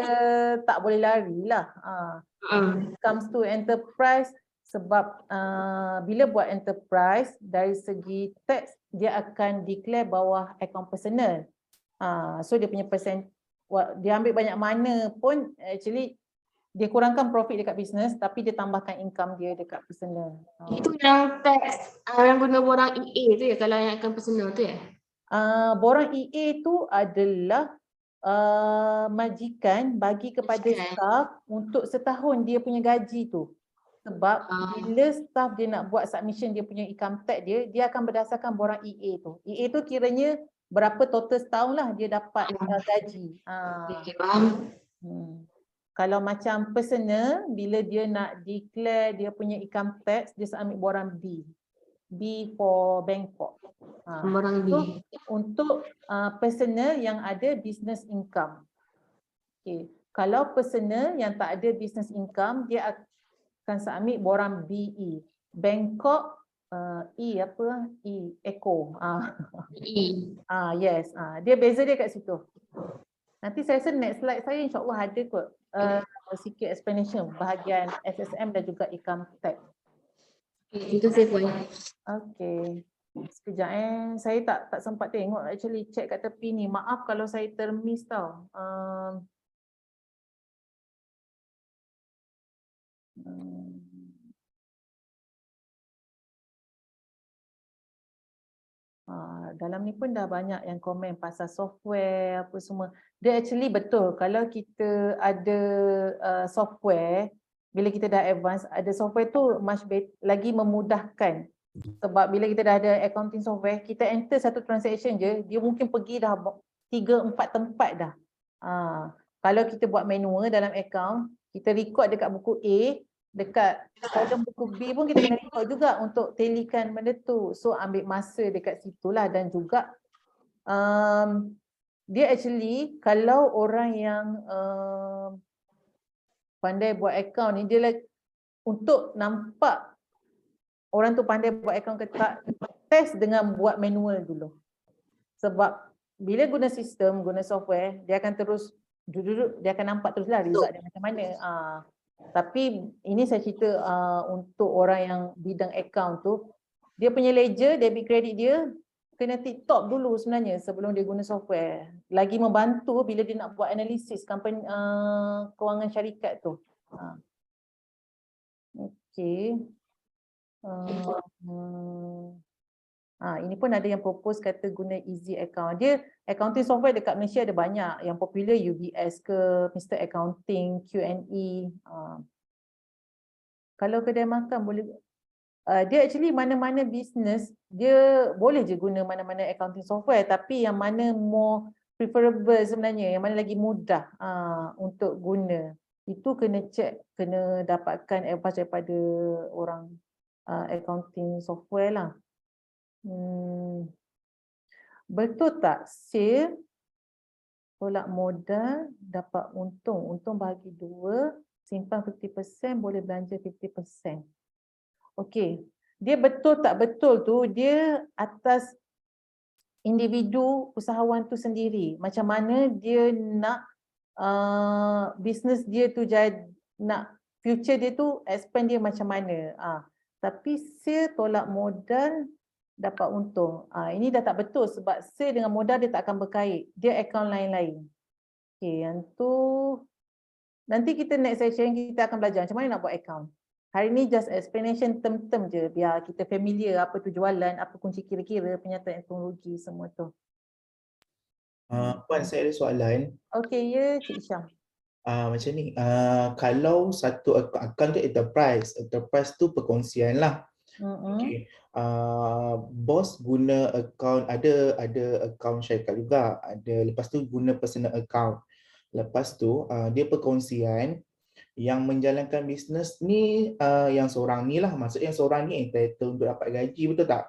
A: tak boleh lari lah. Comes to enterprise, sebab bila buat enterprise dari segi tax dia akan declare bawah account personal. So dia punya dia ambil banyak mana pun actually dia kurangkan profit dekat business tapi dia tambahkan income dia dekat personal.
E: Itu yang tax yang guna borang EA tu ya, kalau yang account personal tu ya?
A: Borang EA tu adalah majikan bagi kepada staff untuk setahun dia punya gaji tu. Sebab bila staff dia nak buat submission dia punya income tax dia akan berdasarkan borang EA tu. EA tu kiranya berapa total setahun lah dia dapat gaji.
E: Okay, faham.
A: Kalau macam personal, bila dia nak declare dia punya income tax, dia ambil borang B. B for Bangkok.
E: Borang B.
A: Untuk personal yang ada business income. Okay. Kalau personal yang tak ada business income, dia akan submit borang BE. Bangkok E apa? E Echo.
E: E.
A: Yes. Dia beza dia kat situ. Nanti saya rasa next slide saya insya-Allah ada kot sikit explanation bahagian SSM dan juga income tax.
E: Itu saya puan.
A: Okey. Sekejap saya tak sempat tengok actually check kat tepi ni. Maaf kalau saya termiss tau. Dalam ni pun dah banyak yang komen pasal software apa semua. Dia actually betul kalau kita ada software, bila kita dah advance, ada software tu much lagi memudahkan. Sebab bila kita dah ada accounting software, kita enter satu transaction je, dia mungkin pergi dah 3-4 tempat dah. Kalau kita buat manual dalam account, kita record dekat buku A, dekat kolom buku B pun kita kena record juga untuk tallykan benda tu. So ambil masa dekat situlah. Dan juga dia actually kalau orang yang pandai buat account ni, dia untuk nampak orang tu pandai buat account ke tak, test dengan buat manual dulu. Sebab bila guna sistem, guna software, dia akan terus duduk, dia akan nampak teruslah result dia macam mana. Tapi ini saya cerita untuk orang yang bidang account tu, dia punya ledger, debit credit dia kena tip-top dulu sebenarnya sebelum dia guna software. Lagi membantu bila dia nak buat analisis company, kewangan syarikat tu. Okey. Ini pun ada yang propose kata guna easy account. Dia accounting software dekat Malaysia ada banyak. Yang popular UBS ke, Mr. Accounting, Q&E. Kalau kedai makan boleh dia actually mana-mana business dia boleh je guna mana-mana accounting software, tapi yang mana more preferable sebenarnya, yang mana lagi mudah untuk guna, itu kena check, kena dapatkan advice daripada orang accounting software lah. Betul tak sale tolak modal dapat untung bahagi 2, simpan 50%, boleh belanja 50%. Okey, dia betul tak betul tu dia atas individu usahawan tu sendiri. Macam mana dia nak bisnes dia tu jadi, nak future dia tu expand dia macam mana. Tapi sale tolak modal dapat untung. Ini dah tak betul sebab sale dengan modal dia tak akan berkait. Dia akaun lain-lain. Okey, yang tu nanti kita next session kita akan belajar macam mana nak buat akaun. Hari ni just explanation term-term je biar kita familiar apa tu jualan, apa kunci kira-kira, penyataan teknologi semua tu.
I: Puan, saya ada soalan.
A: Okey, ya Cik Syam.
I: Macam ni, kalau satu akaun tu enterprise tu perkongsian lah. Okay. Bos guna akaun, ada akaun syarikat juga, lepas tu guna personal account. Lepas tu dia perkongsian yang menjalankan bisnes ni yang seorang ni lah, maksudnya yang seorang ni entitled untuk dapat gaji, betul tak?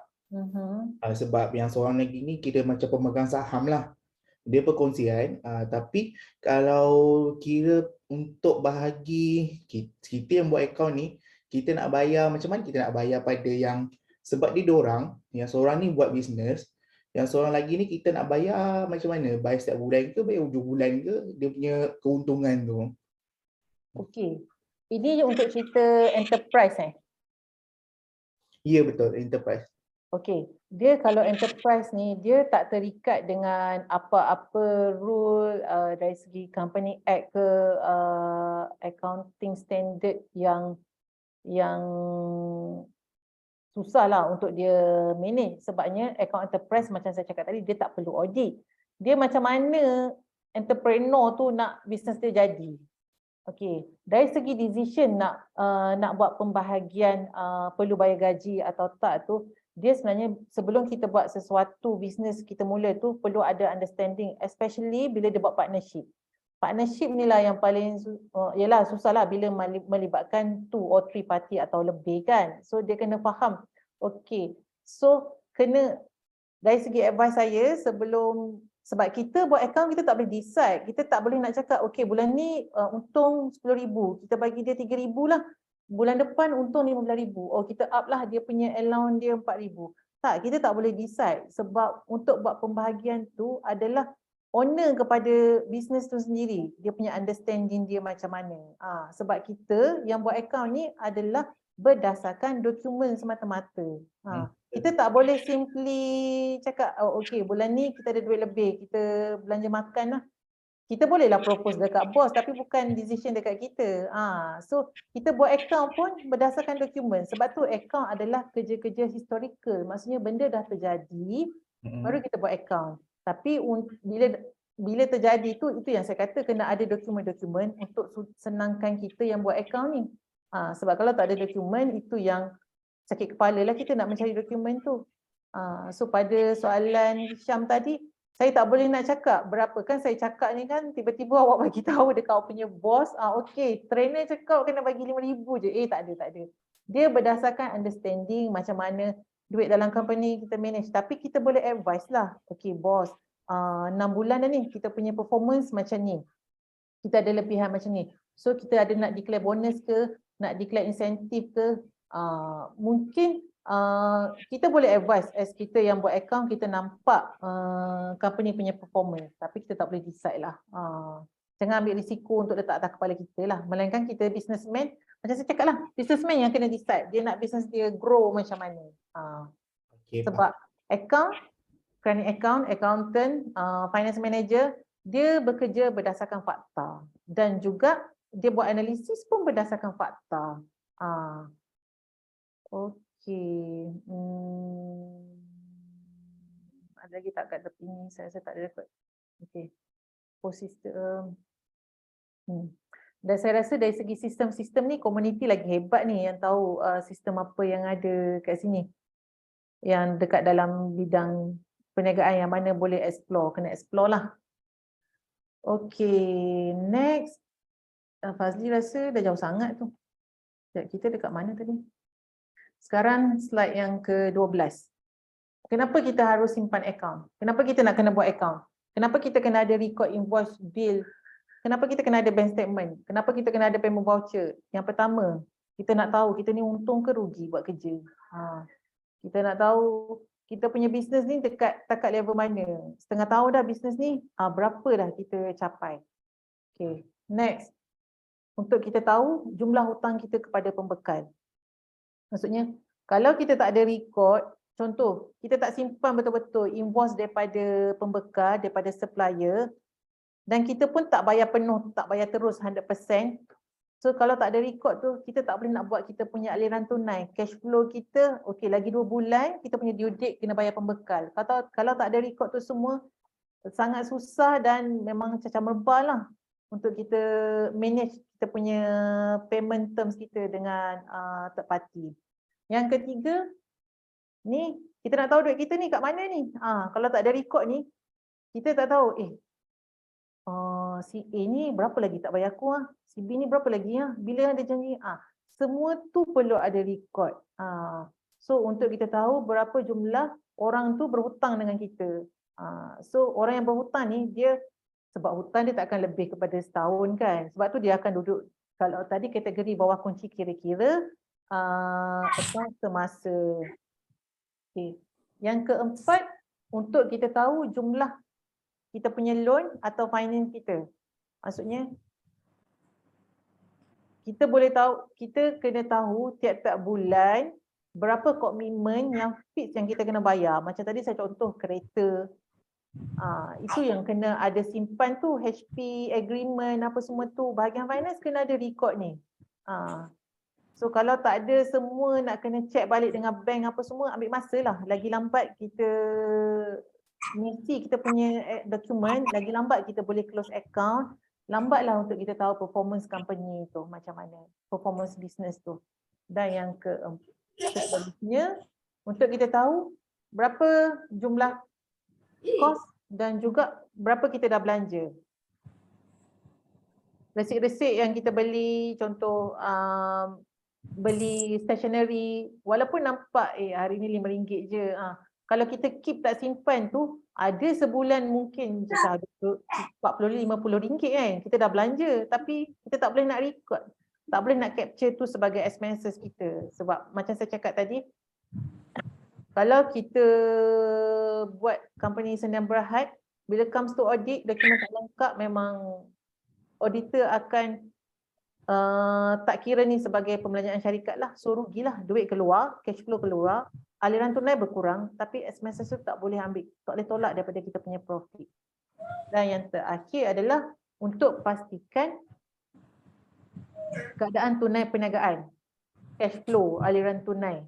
I: Sebab yang seorang lagi ni kira macam pemegang saham lah. Dia perkongsian, tapi kalau kira untuk bahagi kita yang buat akaun ni, kita nak bayar macam mana kita nak bayar pada yang, sebab dia dorang, yang seorang ni buat bisnes, yang seorang lagi ni kita nak bayar macam mana? Bayar setiap bulan ke, bayar hujung bulan ke, dia punya keuntungan tu?
A: Okey, ini untuk cerita enterprise
I: Ya betul, enterprise.
A: Okey, dia kalau enterprise ni dia tak terikat dengan apa-apa rule dari segi company act ke accounting standard yang susah lah untuk dia manage. Sebabnya account enterprise macam saya cakap tadi, dia tak perlu audit. Dia macam mana entrepreneur tu nak bisnes dia jadi. Okey, dari segi decision nak buat pembahagian perlu bayar gaji atau tak tu, dia sebenarnya sebelum kita buat sesuatu bisnes kita mula tu perlu ada understanding, especially bila dia buat partnership. Partnership ni lah yang paling yalah susah lah bila melibatkan 2 or 3 party atau lebih kan. So dia kena faham. Okey, so kena dari segi advice saya sebab kita buat account kita tak boleh decide. Kita tak boleh nak cakap okey bulan ni untung 10,000, kita bagi dia 3,000 lah. Bulan depan untung 15,000. Oh kita up lah dia punya allowance dia 4,000. Tak, kita tak boleh decide sebab untuk buat pembahagian tu adalah owner kepada bisnes tu sendiri. Dia punya understanding dia macam mana. Sebab kita yang buat account ni adalah berdasarkan dokumen semata-mata. Kita tak boleh simply cakap, oh, okey bulan ni kita ada duit lebih, kita belanja makan lah. Kita bolehlah propose dekat bos tapi bukan decision dekat kita. So kita buat account pun berdasarkan dokumen. Sebab tu account adalah kerja-kerja historical. Maksudnya benda dah terjadi, baru kita buat account. Tapi bila terjadi tu, itu yang saya kata kena ada dokumen-dokumen untuk senangkan kita yang buat account ni. Sebab kalau tak ada dokumen, itu yang sakit kepala lah kita nak mencari dokumen tu. So pada soalan Syam tadi, saya tak boleh nak cakap berapa kan saya cakap ni kan tiba-tiba awak bagi tahu dekat awak punya bos, okey trainer cakap kena bagi 5,000 je. Tak ada. Dia berdasarkan understanding macam mana duit dalam company kita manage. Tapi kita boleh advice lah. Okey bos, 6 bulan dah ni kita punya performance macam ni. Kita ada lebihan macam ni. So kita ada nak declare bonus ke, nak declare insentif ke, mungkin kita boleh advise as kita yang buat account, kita nampak company punya performance tapi kita tak boleh decide lah. Jangan ambil risiko untuk letak atas kepala kita lah. Melainkan kita businessman, macam saya cakap lah, businessman yang kena decide dia nak business dia grow macam mana. Sebab account, kerana account, accountant, finance manager, dia bekerja berdasarkan fakta dan juga dia buat analisis pun berdasarkan fakta. Okey. Ada lagi tak kat tepi ni? Saya rasa tak ada dapat. Okey. Post system. Dan saya rasa dari segi sistem-sistem ni, komuniti lagi hebat ni yang tahu sistem apa yang ada kat sini. Yang dekat dalam bidang perniagaan yang mana boleh explore, kena explore lah. Okay, next. Fazli rasa dah jauh sangat tu. Sekejap, kita dekat mana tadi? Sekarang slide yang ke-12. Kenapa kita harus simpan account? Kenapa kita nak kena buat account? Kenapa kita kena ada record invoice bill? Kenapa kita kena ada bank statement? Kenapa kita kena ada payment voucher? Yang pertama, kita nak tahu kita ni untung ke rugi buat kerja. Kita nak tahu kita punya bisnes ni dekat takat level mana. Setengah tahun dah bisnes ni, berapa dah kita capai. Okay, next. Untuk kita tahu jumlah hutang kita kepada pembekal. Maksudnya, kalau kita tak ada record, contoh, kita tak simpan betul-betul invoice daripada pembekal, daripada supplier, dan kita pun tak bayar penuh, tak bayar terus 100%. So kalau tak ada record tu, kita tak boleh nak buat kita punya aliran tunai. Cash flow kita, okay, lagi 2 bulan, kita punya due date kena bayar pembekal. Kalau tak ada record tu semua, sangat susah dan memang cacah merbal lah untuk kita manage kita punya payment terms kita dengan third party. Yang ketiga, ni kita nak tahu duit kita ni kat mana ni. Kalau tak ada record ni, kita tak tahu, si A ni berapa lagi tak bayar aku, si B ni berapa lagi, bila ada janji. Semua tu perlu ada record. So untuk kita tahu berapa jumlah orang tu berhutang dengan kita. So orang yang berhutang ni, dia sebab hutang dia tak akan lebih kepada setahun kan. Sebab tu dia akan duduk, kalau tadi kategori bawah kunci kira-kira semasa. Okay. Yang keempat, untuk kita tahu jumlah kita punya loan atau finance kita. Maksudnya, kita boleh tahu, kita kena tahu tiap-tiap bulan berapa komitmen yang fix yang kita kena bayar. Macam tadi saya contoh kereta. Itu yang kena ada simpan tu, HP agreement apa semua tu. Bahagian finance kena ada record ni. So kalau tak ada semua nak kena check balik dengan bank apa semua, ambil masa lah. Lagi lambat kita mesti kita punya dokumen, lagi lambat kita boleh close account, lambatlah untuk kita tahu performance company tu macam mana, performance business tu. Dan yang seterusnya, untuk kita tahu berapa jumlah kos dan juga berapa kita dah belanja. Resit-resit yang kita beli, contoh beli stationery, walaupun nampak hari ni RM5 je, kalau kita keep tak simpan tu, ada sebulan mungkin RM40-50 kan, kita dah belanja, tapi kita tak boleh nak record, tak boleh nak capture tu sebagai expenses kita. Sebab macam saya cakap tadi, kalau kita buat company Sdn Bhd, bila comes to audit, dokumen tak lengkap, memang auditor akan tak kira ni sebagai pembelanjaan syarikat lah. So rugilah, duit keluar, cash flow keluar, aliran tunai berkurang, tapi expenses tu tak boleh ambil, tak boleh tolak daripada kita punya profit. Dan yang terakhir adalah untuk pastikan keadaan tunai perniagaan, cash flow, aliran tunai.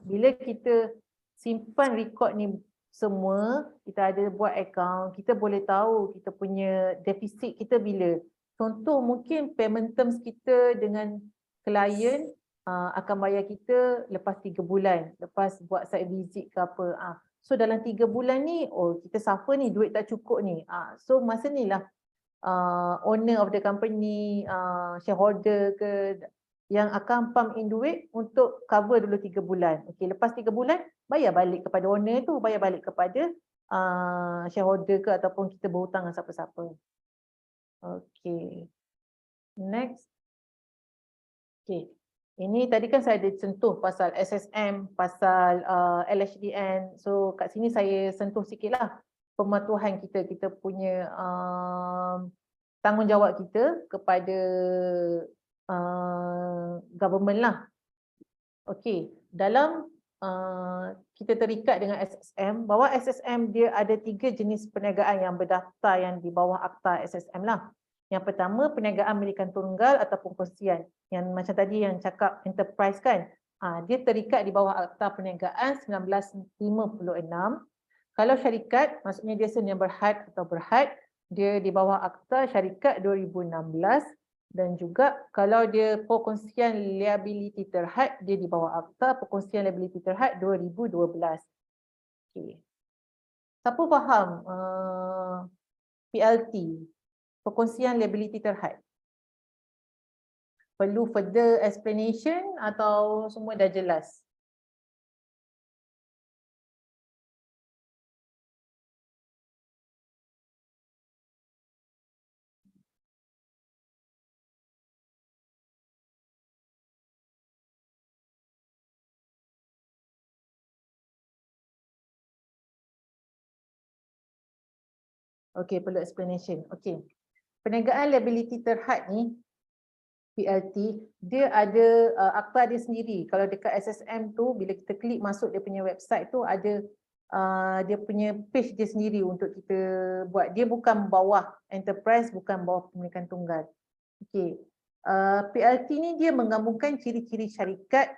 A: Bila kita simpan record ni semua, kita ada buat account, kita boleh tahu kita punya defisit kita bila. Contoh mungkin payment terms kita dengan klien akan bayar kita lepas 3 bulan, lepas buat site visit ke apa. So dalam 3 bulan ni, kita suffer ni, duit tak cukup ni. So masa ni lah owner of the company, shareholder ke, yang akan pump in duit untuk cover dulu 3 bulan. Okay, lepas 3 bulan, bayar balik kepada owner tu, bayar balik kepada shareholder ke ataupun kita berhutang dengan siapa-siapa. Okay, next. Okay, ini tadi kan saya ada sentuh pasal SSM, pasal LHDN. So kat sini saya sentuh sikit lah pematuhan kita, kita punya tanggungjawab kita kepada government lah. Okay, dalam kita terikat dengan SSM, bahawa SSM dia ada 3 jenis perniagaan yang berdaftar yang di bawah Akta SSM lah. Yang pertama, perniagaan milikan tunggal ataupun kongsian. Yang macam tadi yang cakap enterprise kan, dia terikat di bawah Akta Perniagaan 1956. Kalau syarikat, maksudnya dia Sdn Bhd atau Berhad, dia di bawah Akta Syarikat 2016. Dan juga kalau dia perkongsian liability terhad, dia di bawah Akta Perkongsian Liability Terhad 2012. Okay. Siapa faham PLT, Perkongsian Liability Terhad? Perlu further explanation atau semua dah jelas? Okey, perlu explanation. Okey. Perniagaan liability terhad ni, PLT, dia ada akta dia sendiri. Kalau dekat SSM tu, bila kita klik masuk dia punya website tu, ada dia punya page dia sendiri untuk kita buat. Dia bukan bawah enterprise, bukan bawah pemilikan tunggal. Okey. PLT ni dia menggabungkan ciri-ciri syarikat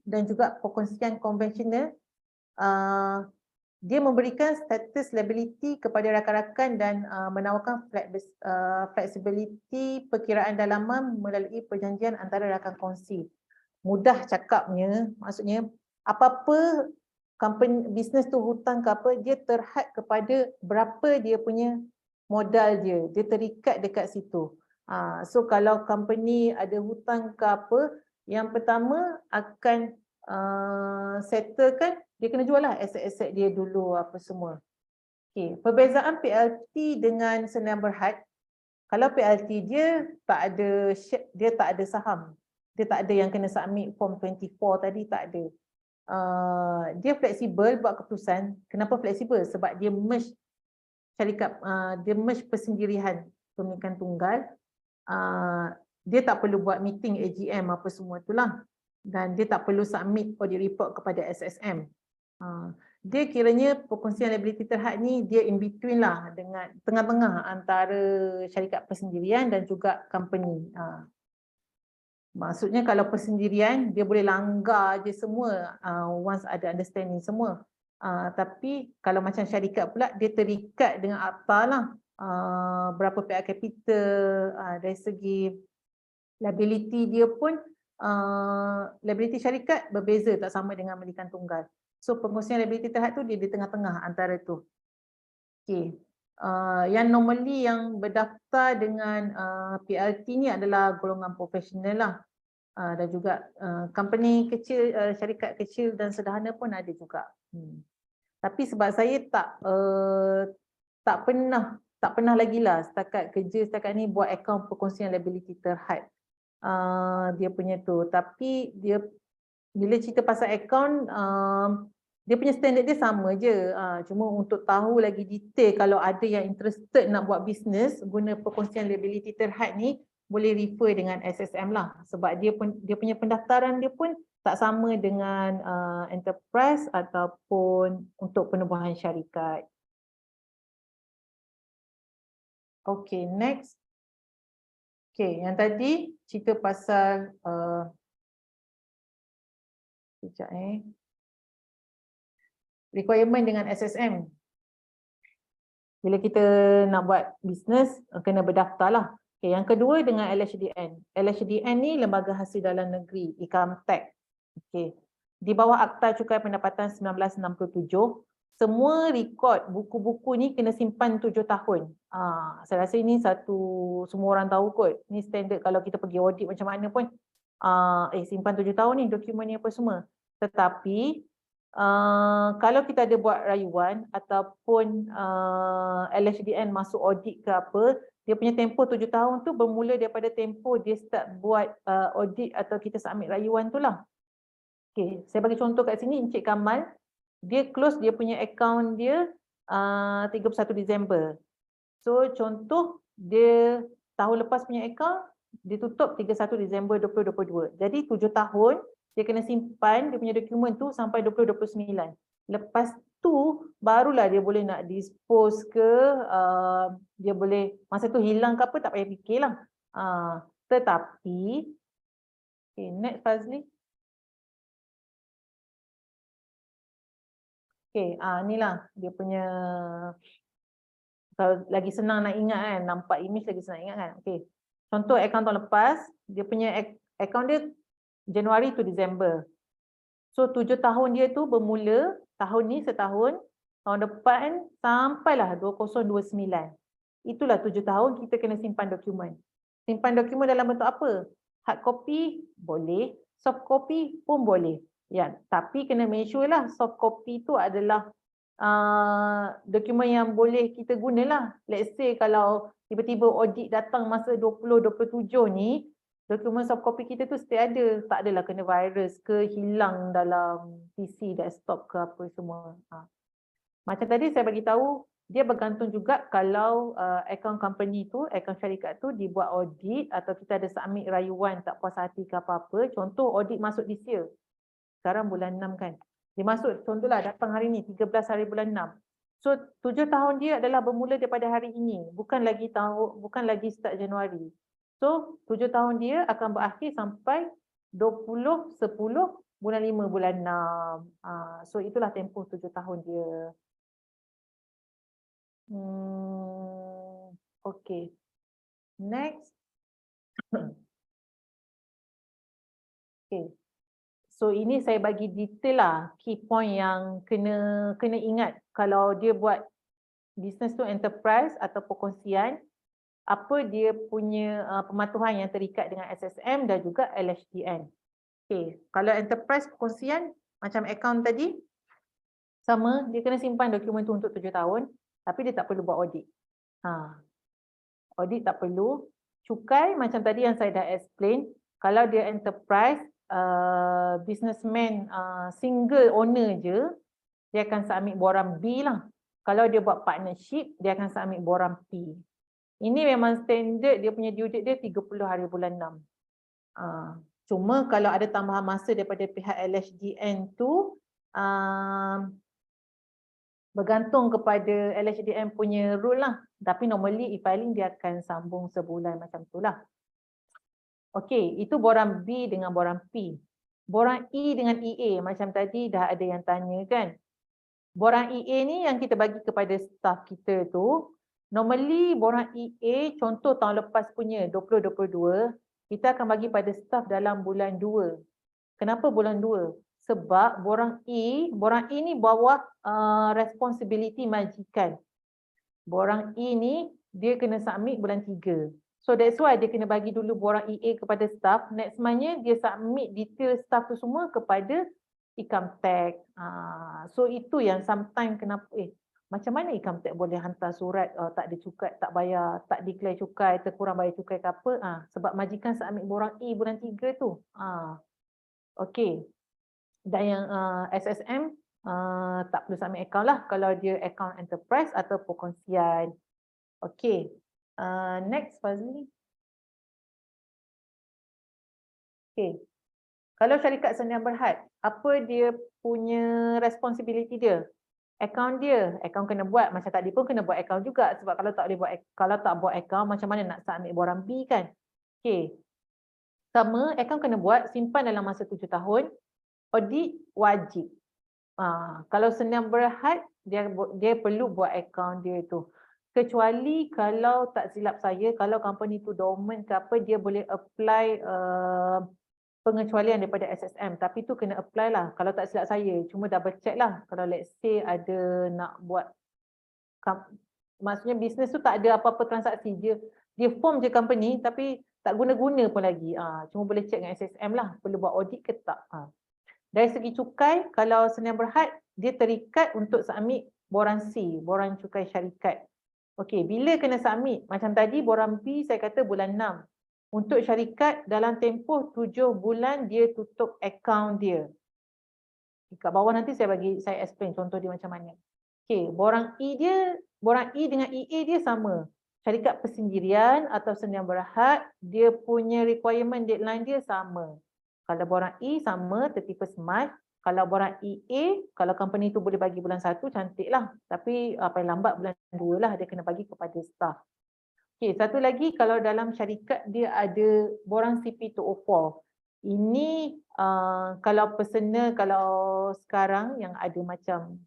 A: dan juga perkongsian konvensional. Dia memberikan status liability kepada rakan-rakan dan menawarkan flexibility perkiraan dalaman melalui perjanjian antara rakan kongsi. Mudah cakapnya, maksudnya apa-apa company bisnes tu hutang ke apa, dia terhad kepada berapa dia punya modal dia terikat dekat situ. So kalau company ada hutang ke apa, yang pertama akan settlekan, dia kena jual lah aset-aset dia dulu apa semua. Okay. Perbezaan PLT dengan senayan berhad, kalau PLT dia tak ada saham. Dia tak ada yang kena submit form 24 tadi, tak ada. Dia fleksibel buat keputusan. Kenapa fleksibel? Sebab dia merge syarikat, dia merge persendirian pemilikan tunggal. Dia tak perlu buat meeting AGM apa semua itulah. Dan dia tak perlu submit audit report kepada SSM. Dia kiranya perkongsian liability terhad ni dia in between lah, dengan tengah-tengah antara syarikat persendirian dan juga company. Maksudnya kalau persendirian dia boleh langgar je semua once ada understanding semua. Tapi kalau macam syarikat pula dia terikat dengan akta lah. Berapa pihak capital, dari segi liability dia pun liability syarikat berbeza, tak sama dengan pemilikan tunggal. So perkongsian liability terhad tu dia di tengah-tengah antara tu. Okay. Yang normally yang berdaftar dengan PLT ni adalah golongan profesional lah. Dan juga company kecil, syarikat kecil dan sederhana pun ada juga. Tapi sebab saya tak pernah lagi lah setakat kerja setakat ni buat akaun perkongsian liability terhad. Dia punya tu, tapi dia bila cerita pasal akaun, dia punya standard dia sama je. Cuma untuk tahu lagi detail, kalau ada yang interested nak buat bisnes guna perkongsian liability terhad ni, boleh refer dengan SSM lah. Sebab dia punya pendaftaran dia pun tak sama dengan enterprise ataupun untuk penubuhan syarikat. Okay, next. Okay, yang tadi cerita pasal requirement dengan SSM. Bila kita nak buat bisnes, kena berdaftar lah. Okay, yang kedua dengan LHDN. LHDN ni Lembaga Hasil Dalam Negeri, Income Tax. Okay. Di bawah Akta Cukai Pendapatan 1967, semua rekod buku-buku ni kena simpan 7 tahun. Saya rasa ini semua orang tahu kot. Ni standard kalau kita pergi audit macam mana pun. Simpan 7 tahun ni dokumen ni apa semua. Tetapi kalau kita ada buat rayuan ataupun LHDN masuk audit ke apa, dia punya tempoh 7 tahun tu bermula daripada tempoh dia start buat audit atau kita submit rayuan tu lah. Okay, saya bagi contoh kat sini, Encik Kamal, dia close dia punya account dia 31 Disember. So contoh dia tahun lepas punya account, dia tutup 31 Disember 2022. Jadi 7 tahun dia kena simpan dia punya dokumen tu sampai 2029. Lepas tu barulah dia boleh nak dispose ke, dia boleh masa tu hilang ke apa tak payah fikirlah. Tetapi okay, next Fazli. Okay, inilah dia punya, kalau lagi senang nak ingat kan, nampak image lagi senang ingat kan. Okay. Contoh akaun tahun lepas, dia punya akaun dia Januari to Disember. So 7 tahun dia tu bermula tahun ni setahun, tahun depan sampailah 2029. Itulah 7 tahun kita kena simpan dokumen. Simpan dokumen dalam bentuk apa? Hard copy boleh, soft copy pun boleh. Ya, tapi kena make sure lah soft copy tu adalah dokumen yang boleh kita gunalah. Let's say kalau tiba-tiba audit datang masa 2027 ni, dokumen soft copy kita tu stay ada, tak adalah kena virus ke hilang dalam PC, desktop ke apa semua. Macam tadi saya bagi tahu, dia bergantung juga kalau akaun company tu, akaun syarikat tu dibuat audit atau kita ada submit rayuan tak puas hati ke apa-apa. Contoh audit masuk this year. Sekarang bulan 6 kan. Dia masuk, contohlah datang hari ni 13 hari bulan 6. So 7 tahun dia adalah bermula daripada hari ini, bukan lagi start Januari. So 7 tahun dia akan berakhir sampai 20/10 bulan 5 bulan 6. So itulah tempoh 7 tahun dia. Okay. Next. Okay. So ini saya bagi detail lah key point yang kena ingat kalau dia buat business tu enterprise atau perkongsian, apa dia punya pematuhan yang terikat dengan SSM dan juga LHDN. Okay, kalau enterprise perkongsian macam akaun tadi, sama, dia kena simpan dokumen tu untuk 7 tahun, tapi dia tak perlu buat audit. Audit tak perlu. Cukai macam tadi yang saya dah explain, kalau dia enterprise, businessman single owner je, dia akan submit borang B lah. Kalau dia buat partnership, dia akan submit borang P. Ini memang standard, dia punya due date dia 30 hari bulan 6. Cuma kalau ada tambahan masa daripada pihak LHDN tu, bergantung kepada LHDN punya rule lah. Tapi normally e-filing dia akan sambung sebulan macam tu lah. Okey, itu borang B dengan borang P. Borang E dengan EA macam tadi dah ada yang tanya kan. Borang EA ni yang kita bagi kepada staff kita tu, normally borang EA contoh tahun lepas punya 2022, kita akan bagi pada staff dalam bulan 2. Kenapa bulan 2? Sebab borang E ni bawah responsibility majikan. Borang E ni dia kena submit bulan 3. So that's why dia kena bagi dulu borang EA kepada staff. Next monthnya dia submit detail staff tu semua kepada income tax. So itu yang sometimes kenapa macam mana income tax boleh hantar surat tak ada cukai, tak bayar, tak declare cukai, terkurang bayar cukai ke apa. Sebab majikan submit borang E bulan 3 tu. Okey. Dan yang SSM tak perlu submit account lah kalau dia account enterprise atau perkongsian. Okey. Next Fazli. Okay. Kalau syarikat sendi berhad, apa dia punya responsibility dia? Akaun dia, akaun kena buat, macam tadi pun kena buat akaun juga sebab kalau tak boleh buat, kalau tak buat akaun macam mana nak submit borang B kan? Okay. Sama, akaun kena buat, simpan dalam masa 7 tahun, audit wajib. Kalau sendi berhad, dia perlu buat akaun dia tu. Kecuali kalau tak silap saya, kalau company tu dormant ke apa, dia boleh apply pengecualian daripada SSM. Tapi tu kena apply lah. Kalau tak silap saya, cuma double check lah. Kalau let's say ada nak buat, maksudnya bisnes tu tak ada apa-apa transaksi. Dia form je company tapi tak guna-guna pun lagi. Cuma boleh check dengan SSM lah. Perlu buat audit ke tak. Dari segi cukai, kalau sendi berhad, dia terikat untuk submit borang C, borang cukai syarikat. Okey, bila kena submit? Macam tadi borang B saya kata bulan 6. Untuk syarikat dalam tempoh 7 bulan dia tutup akaun dia. Kat bawah nanti saya explain contoh dia macam mana. Okey, borang E dengan EA dia sama. Syarikat persendirian atau sendi berhad, dia punya requirement deadline dia sama. Kalau borang E sama 31 Mac. Kalau borang EA, kalau company tu boleh bagi bulan 1, cantik lah. Tapi paling lambat bulan 2 lah dia kena bagi kepada staff. Okay, satu lagi kalau dalam syarikat dia ada borang CP204. Ini kalau personal, kalau sekarang yang ada macam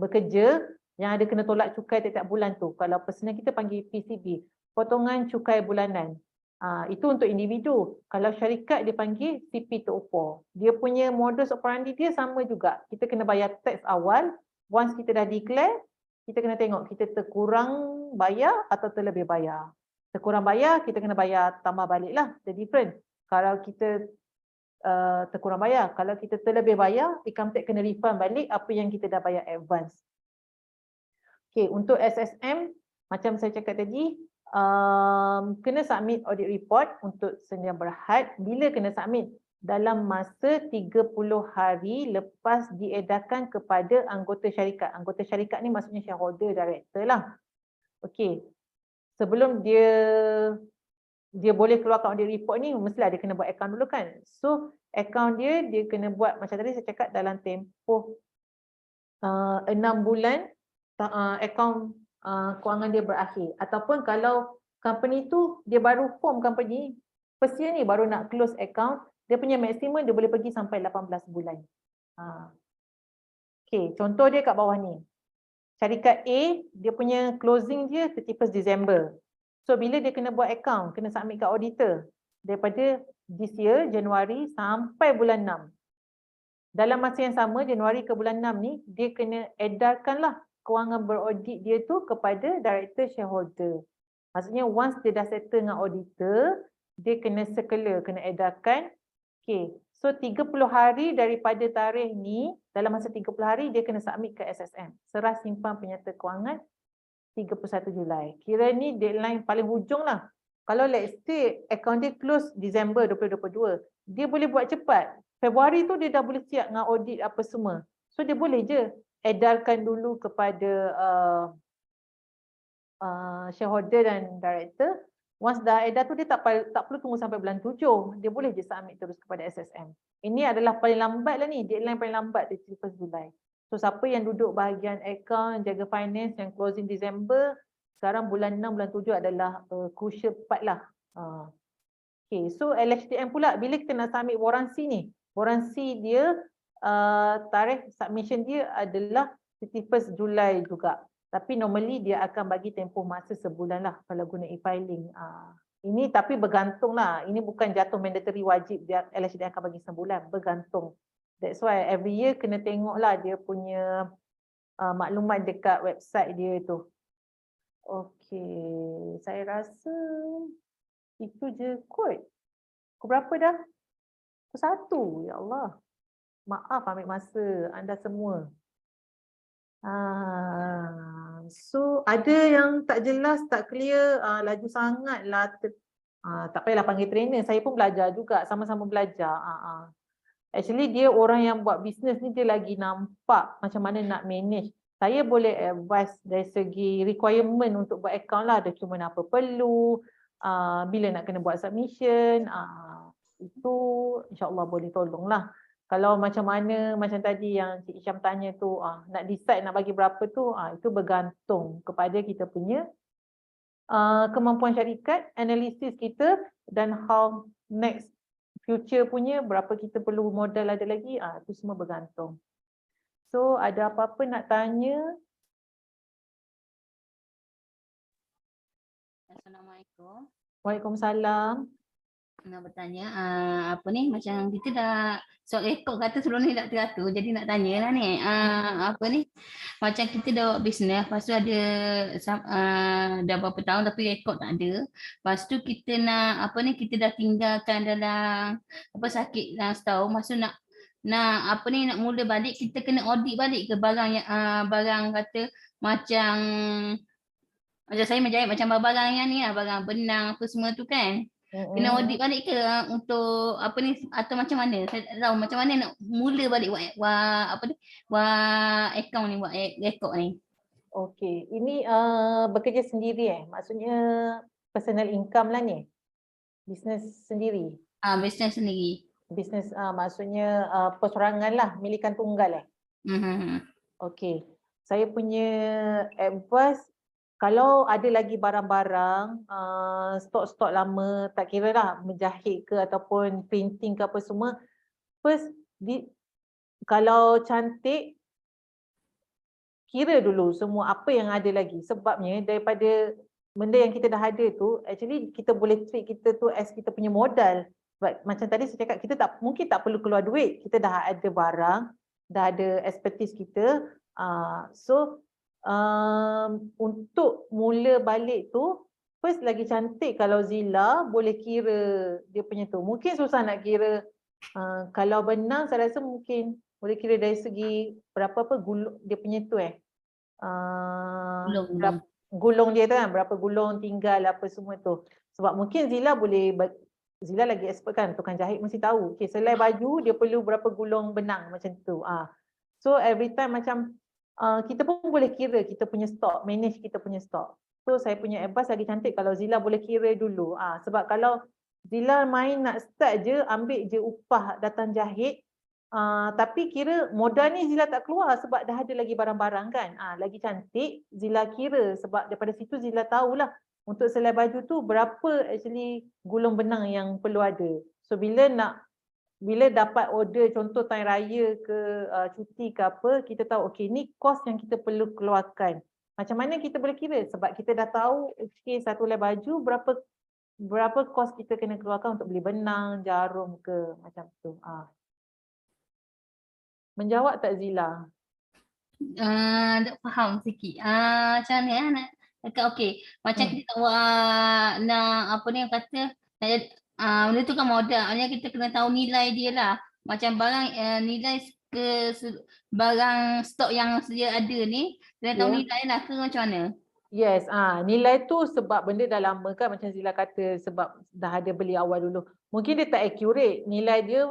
A: bekerja, yang ada kena tolak cukai tiap-tiap bulan tu. Kalau personal kita panggil PCB, potongan cukai bulanan. Itu untuk individu. Kalau syarikat dia panggil CP24. Dia punya modus operandi dia sama juga. Kita kena bayar tax awal. Once kita dah declare, kita kena tengok kita terkurang bayar atau terlebih bayar. Terkurang bayar, kita kena bayar tambah balik lah. The different. Kalau kita terkurang bayar. Kalau kita terlebih bayar, income tax kena refund balik apa yang kita dah bayar advance. Okay, untuk SSM, macam saya cakap tadi, kena submit audit report untuk Sedia Berhad. Bila kena submit? Dalam masa 30 hari lepas diedarkan kepada anggota syarikat. Anggota syarikat ni maksudnya shareholder, director lah. Okey. Sebelum dia boleh keluarkan audit report ni, mestilah dia kena buat account dulu kan. So, account dia kena buat macam tadi saya cakap dalam tempoh 6 bulan account kewangan dia berakhir. Ataupun kalau company tu dia baru form company, first year ni baru nak close account, dia punya maksimum dia boleh pergi sampai 18 bulan. Okay, contoh dia kat bawah ni. Syarikat A, dia punya closing dia 31 Disember. So bila dia kena buat account, kena submit kat auditor daripada this year, Januari sampai bulan 6. Dalam masa yang sama, Januari ke bulan 6 ni, dia kena edarkanlah kewangan beraudit dia tu kepada director shareholder. Maksudnya once dia dah settle dengan auditor, dia kena circular, kena edarkan. Okay, so 30 hari daripada tarikh ni, dalam masa 30 hari dia kena submit ke SSM. Serah simpan penyata kewangan 31 Julai. Kira ni deadline paling hujung lah. Kalau let's say account dia close Disember 2022, dia boleh buat cepat. Februari tu dia dah boleh siap dengan audit apa semua. So dia boleh je edarkan dulu kepada shareholder dan director. Once dah edar tu dia tak perlu tunggu sampai bulan 7. Dia boleh je submit terus kepada SSM. Ini adalah paling lambat lah ni, deadline paling lambat 31 Julai. So siapa yang duduk bahagian account, jaga finance yang closing Disember, sekarang bulan 6, bulan 7 adalah crucial part lah. Okay, so LHDM pula bila kita nak submit waransi ni, waransi dia tarikh submission dia adalah 31 Julai juga. Tapi normally dia akan bagi tempoh masa sebulan lah kalau guna e-filing. Ini tapi bergantung lah. Ini bukan jatuh mandatory wajib dia LHDM akan bagi sebulan. Bergantung. That's why every year kena tengok lah dia punya maklumat dekat website dia tu. Okay, saya rasa itu je kot. Pukul berapa dah? Pukul 1. Ya Allah. Maaf ambil masa anda semua. So ada yang tak jelas, tak clear, laju sangat lah. Tak payahlah panggil trainer, saya pun belajar juga, sama-sama belajar. Actually dia orang yang buat bisnes ni dia lagi nampak macam mana nak manage. Saya boleh advise dari segi requirement untuk buat account lah, dokumen apa perlu, bila nak kena buat submission, itu insyaAllah boleh tolong lah. Kalau macam mana, macam tadi yang Cik Isyam tanya tu, nak decide nak bagi berapa tu, itu bergantung kepada kita punya kemampuan syarikat, analisis kita dan how next future punya, berapa kita perlu modal ada lagi, itu semua bergantung. So ada apa-apa nak tanya?
J: Assalamualaikum.
A: Waalaikumsalam.
J: Nak bertanya, apa ni macam kita dah rekod kata sebelum ni dah teratur, jadi nak tanya lah ni, apa ni macam kita dah buat bisnes, lepas tu ada dah berapa tahun tapi rekod tak ada, lepas tu kita nak apa ni kita dah tinggalkan dalam apa sakit dalam setahun, lepas tu nak apa ni nak mula balik, kita kena audit balik ke barang yang barang kata macam saya menjahit macam barang yang ni lah, barang benang apa semua tu kan. Kena audit balik ke untuk apa ni atau macam mana? Saya tak tahu macam mana nak mula balik buat account ni, buat rekod ni.
A: Okey, ini bekerja sendiri maksudnya personal income lah ni. Bisnes sendiri.
J: Bisnes sendiri.
A: Bisnes maksudnya persorangan lah, milikan tunggal Okey. Saya punya advice, kalau ada lagi barang-barang, stok-stok lama, tak kira lah menjahit ke ataupun printing ke apa semua, first, kalau cantik, kira dulu semua apa yang ada lagi. Sebabnya daripada benda yang kita dah ada tu, actually kita boleh treat kita tu as kita punya modal. But macam tadi saya cakap, kita mungkin tak perlu keluar duit, kita dah ada barang, dah ada expertise kita. So untuk mula balik tu, first lagi cantik kalau Zila boleh kira dia punya tu. Mungkin susah nak kira, kalau benang saya rasa mungkin boleh kira dari segi berapa dia punya tu gulung dia tu kan, berapa gulung tinggal apa semua tu. Sebab mungkin Zila lagi expert kan, tukang jahit mesti tahu. Okay, selai baju dia perlu berapa gulung benang macam tu. So every time macam kita pun boleh kira kita punya stok, manage kita punya stok. So saya punya advice lagi cantik kalau Zila boleh kira dulu. Sebab kalau Zila main nak start je, ambil je upah datang jahit, tapi kira modal ni Zila tak keluar sebab dah ada lagi barang-barang kan. Lagi cantik Zila kira, sebab daripada situ Zila tahulah untuk selai baju tu berapa actually gulung benang yang perlu ada. So bila dapat order contoh time raya ke cuti ke apa, kita tahu okey ni kos yang kita perlu keluarkan. Macam mana kita boleh kira? Sebab kita dah tahu okey satu helai baju berapa kos kita kena keluarkan untuk beli benang, jarum ke macam tu. Menjawab tak Zila?
J: Tak faham sikit. Macam ni nak cakap okey. Macam kita tak nak apa ni yang kata benda tu kan modal. Maksudnya kita kena tahu nilai dia lah. Macam barang nilai ke barang stok yang sedia ada ni, kena tahu nilai lah ke macam mana?
A: Yes, nilai tu sebab benda dah lama kan, macam Zila kata sebab dah ada beli awal dulu. Mungkin dia tak accurate. Nilai dia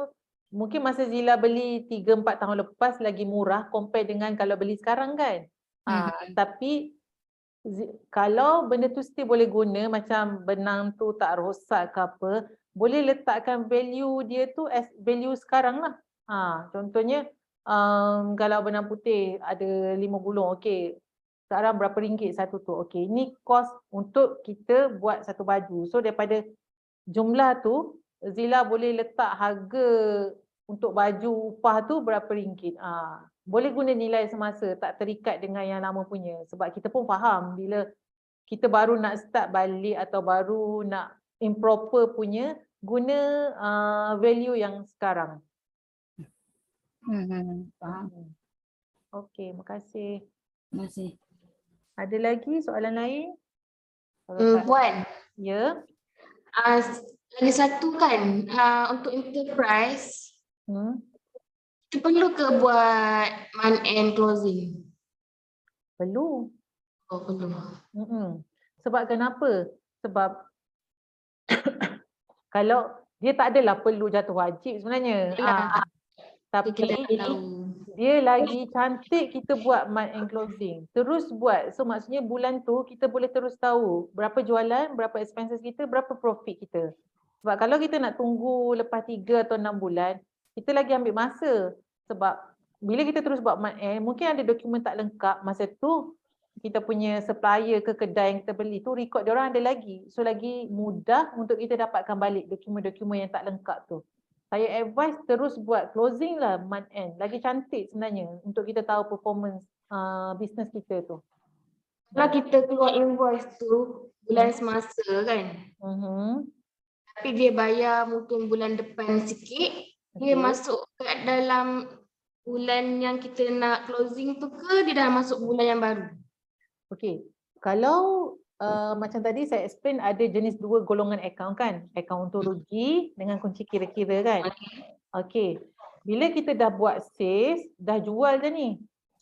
A: mungkin masa Zila beli 3-4 tahun lepas lagi murah compare dengan kalau beli sekarang kan. Tapi kalau benda tu still boleh guna, macam benang tu tak rosak ke apa, boleh letakkan value dia tu as value sekarang lah. Contohnya kalau benang putih ada 5 gulung, okey. Sekarang berapa ringgit satu tu? Okey, ini kos untuk kita buat satu baju. So daripada jumlah tu, Zila boleh letak harga untuk baju upah tu berapa ringgit. Boleh guna nilai semasa, tak terikat dengan yang lama punya. Sebab kita pun faham bila kita baru nak start balik atau baru nak improper punya, guna value yang sekarang.
J: Faham.
A: Okey, makasih.
J: Terima kasih.
A: Ada lagi soalan lain?
E: Puan,
A: Ya.
E: lagi satu kan, untuk enterprise, kita perlu ke buat month end closing?
A: Perlu.
E: Oh, perlu.
A: Sebab kenapa? Sebab kalau dia tak adalah perlu jatuh wajib sebenarnya. Tapi dia lagi cantik kita buat month end closing. Terus buat. So maksudnya bulan tu kita boleh terus tahu berapa jualan, berapa expenses kita, berapa profit kita. Sebab kalau kita nak tunggu lepas 3 atau 6 bulan, kita lagi ambil masa. Sebab bila kita terus buat month end, mungkin ada dokumen tak lengkap. Masa tu kita punya supplier ke kedai yang kita beli tu record dia orang ada lagi. So lagi mudah untuk kita dapatkan balik dokumen-dokumen yang tak lengkap tu. Saya advise terus buat closing lah month end. Lagi cantik sebenarnya untuk kita tahu performance bisnes kita tu.
E: Kalau kita keluar invoice tu bulan semasa kan, tapi dia bayar mungkin bulan depan sikit, dia masuk ke dalam bulan yang kita nak closing tu ke dia dah masuk bulan yang baru?
A: Okey, kalau macam tadi saya explain ada jenis 2 golongan akaun kan. Akaun untuk rugi dengan kunci kira-kira kan. Okey, bila kita dah buat sales, dah jual je ni.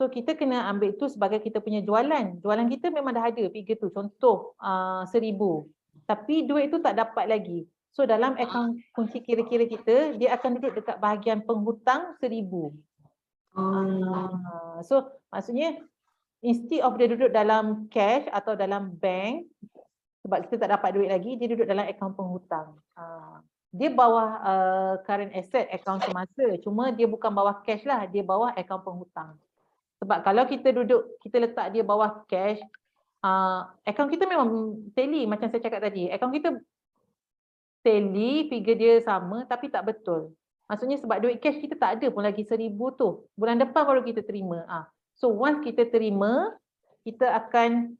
A: So kita kena ambil tu sebagai kita punya jualan. Jualan kita memang dah ada figure tu. Contoh 1,000. Tapi duit tu tak dapat lagi. So dalam akaun kunci kira-kira kita, dia akan duduk dekat bahagian penghutang 1,000. So maksudnya instead of dia duduk dalam cash atau dalam bank, sebab kita tak dapat duit lagi, dia duduk dalam akaun penghutang. Dia bawah current asset, akaun semasa. Cuma dia bukan bawah cash lah, dia bawah akaun penghutang. Sebab kalau kita letak dia bawah cash, akaun kita memang tally macam saya cakap tadi. Akaun kita tally, figure dia sama tapi tak betul. Maksudnya sebab duit cash kita tak ada pun lagi 1,000 tu. Bulan depan baru kita terima. So once kita terima, kita akan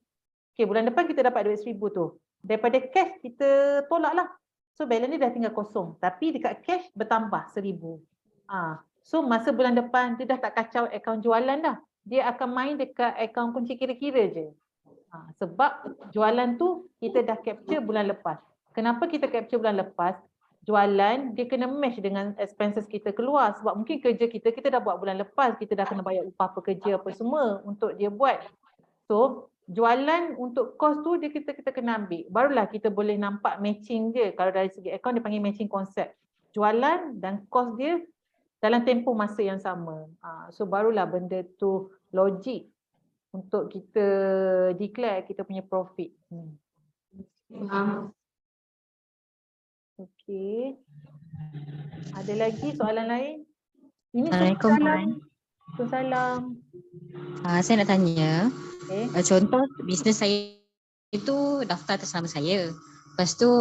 A: Okay, bulan depan kita dapat duit 1,000 tu. Daripada cash kita tolak lah. So balance ni dah tinggal kosong. Tapi dekat cash bertambah 1,000. So masa bulan depan dia dah tak kacau akaun jualan dah. Dia akan main dekat akaun kunci kira-kira je. Sebab jualan tu kita dah capture bulan lepas. Kenapa kita capture bulan lepas? Jualan dia kena match dengan expenses kita keluar. Sebab mungkin kerja kita dah buat bulan lepas. Kita dah kena bayar upah pekerja apa semua untuk dia buat. So jualan untuk kos tu dia kita kena ambil. Barulah kita boleh nampak matching dia. Kalau dari segi akaun dia panggil matching konsep. Jualan dan kos dia dalam tempoh masa yang sama. So barulah benda tu logik untuk kita declare kita punya profit. Okey. Ada lagi soalan lain? Ini
K: Assalamualaikum, Puan.
A: Waalaikumsalam.
K: Saya nak tanya,
A: Okay.
K: contoh bisnes saya itu daftar atas nama saya. Lepas tu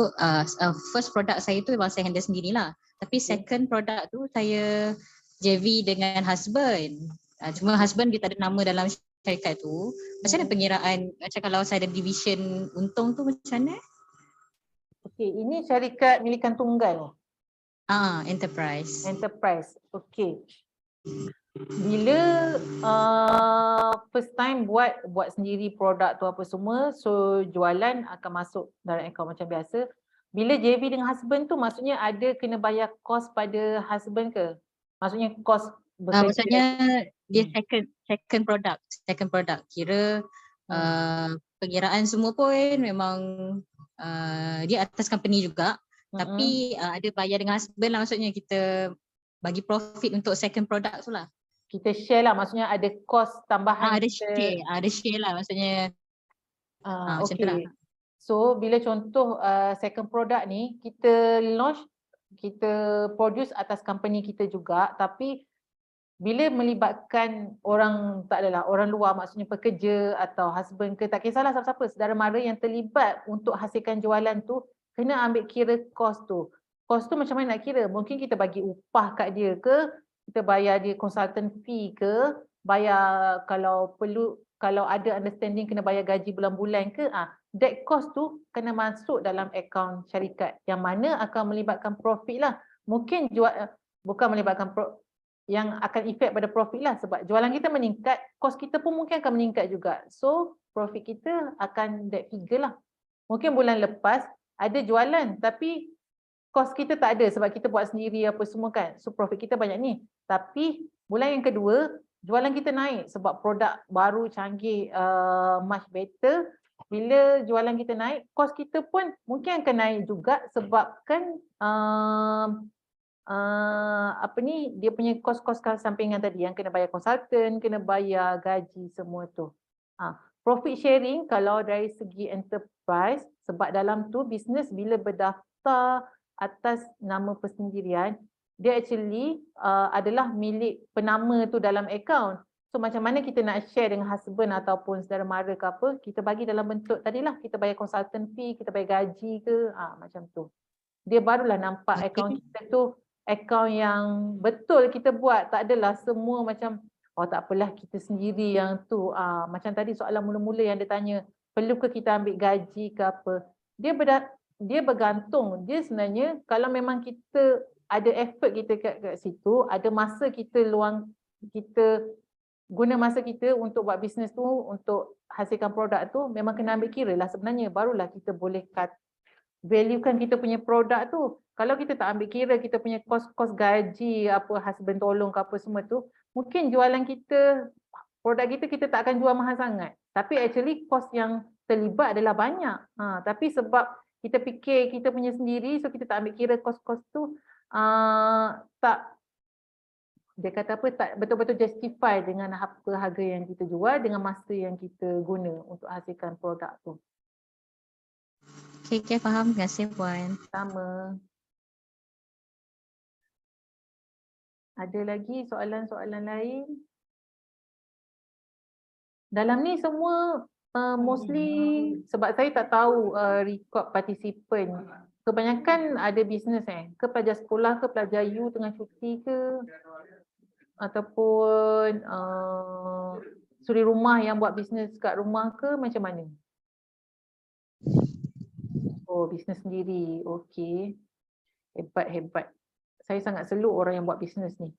K: first product saya tu memang saya handle sendirilah. Tapi second product tu saya JV dengan husband. Cuma husband dia tak ada nama dalam syarikat tu. Macam mana pengiraan, macam kalau saya ada division untung tu macam mana?
A: Okey, ini syarikat milikan tunggal.
K: Enterprise.
A: Enterprise. Okey. Bila first time buat sendiri produk tu apa semua, so jualan akan masuk dalam akaun macam biasa. Bila JV dengan husband tu maksudnya ada kena bayar kos pada husband ke? Maksudnya kos bekerja.
K: Maksudnya dia second product. Kira pengiraan semua pun memang dia atas company juga. Tapi ada bayar dengan husband lah, maksudnya kita bagi profit untuk second product tu lah.
A: Kita share lah, maksudnya ada kos tambahan.
K: Ada share lah maksudnya. Macam tu lah.
A: So bila contoh second product ni kita launch, kita produce atas company kita juga, tapi bila melibatkan orang, tak adalah orang luar, maksudnya pekerja atau husband ke, tak kisahlah siapa-siapa, saudara mara yang terlibat untuk hasilkan jualan tu, kena ambil kira kos tu. Kos tu macam mana nak kira? Mungkin kita bagi upah kat dia ke, kita bayar dia consultant fee ke, bayar kalau perlu, kalau ada understanding kena bayar gaji bulan-bulan ke, that cost tu kena masuk dalam akaun syarikat yang mana akan melibatkan profit lah. Mungkin bukan melibatkan yang akan efek pada profit lah, sebab jualan kita meningkat, kos kita pun mungkin akan meningkat juga. So profit kita akan that figure lah. Mungkin bulan lepas ada jualan tapi kos kita tak ada sebab kita buat sendiri apa semua kan. So profit kita banyak ni. Tapi bulan yang kedua jualan kita naik sebab produk baru canggih, much better. Bila jualan kita naik, kos kita pun mungkin akan naik juga sebabkan dia punya kos-kos sampingan tadi yang kena bayar konsultan, kena bayar gaji semua tu. Profit sharing kalau dari segi enterprise, sebab dalam tu bisnes bila berdaftar atas nama persendirian, dia actually adalah milik penama tu dalam akaun. So macam mana kita nak share dengan husband ataupun saudara mara ke apa, kita bagi dalam bentuk tadilah, kita bayar consultant fee, kita bayar gaji ke, macam tu. Dia barulah nampak akaun kita tu akaun yang betul kita buat, tak adalah semua macam tak apalah kita sendiri yang tu. Macam tadi soalan mula-mula yang dia tanya, perlu ke kita ambil gaji ke apa? Dia bergantung. Dia sebenarnya kalau memang kita ada effort kita kat situ, ada masa kita kita guna masa kita untuk buat bisnes tu, untuk hasilkan produk tu, memang kena ambil kira lah sebenarnya. Barulah kita boleh valuekan kita punya produk tu. Kalau kita tak ambil kira kita punya kos gaji, apa husband tolong ke apa semua tu, mungkin jualan kita, produk kita tak akan jual mahal sangat. Tapi actually kos yang terlibat adalah banyak. Tapi sebab kita fikir kita punya sendiri, so kita tak ambil kira kos-kos tu, dia kata apa, tak betul-betul justify dengan apa harga yang kita jual dengan masa yang kita guna untuk hasilkan produk tu.
K: Okay, faham. Terima kasih, Puan.
A: Sama. Ada lagi soalan-soalan lain? Dalam ni semua mostly sebab saya tak tahu record participant. Kebanyakan ada bisnes ke pelajar sekolah ke pelajar U tengah cuti ke, ataupun suri rumah yang buat bisnes kat rumah ke, macam mana? Oh, bisnes sendiri. Okey. Hebat. Saya sangat seluk orang yang buat bisnes ni.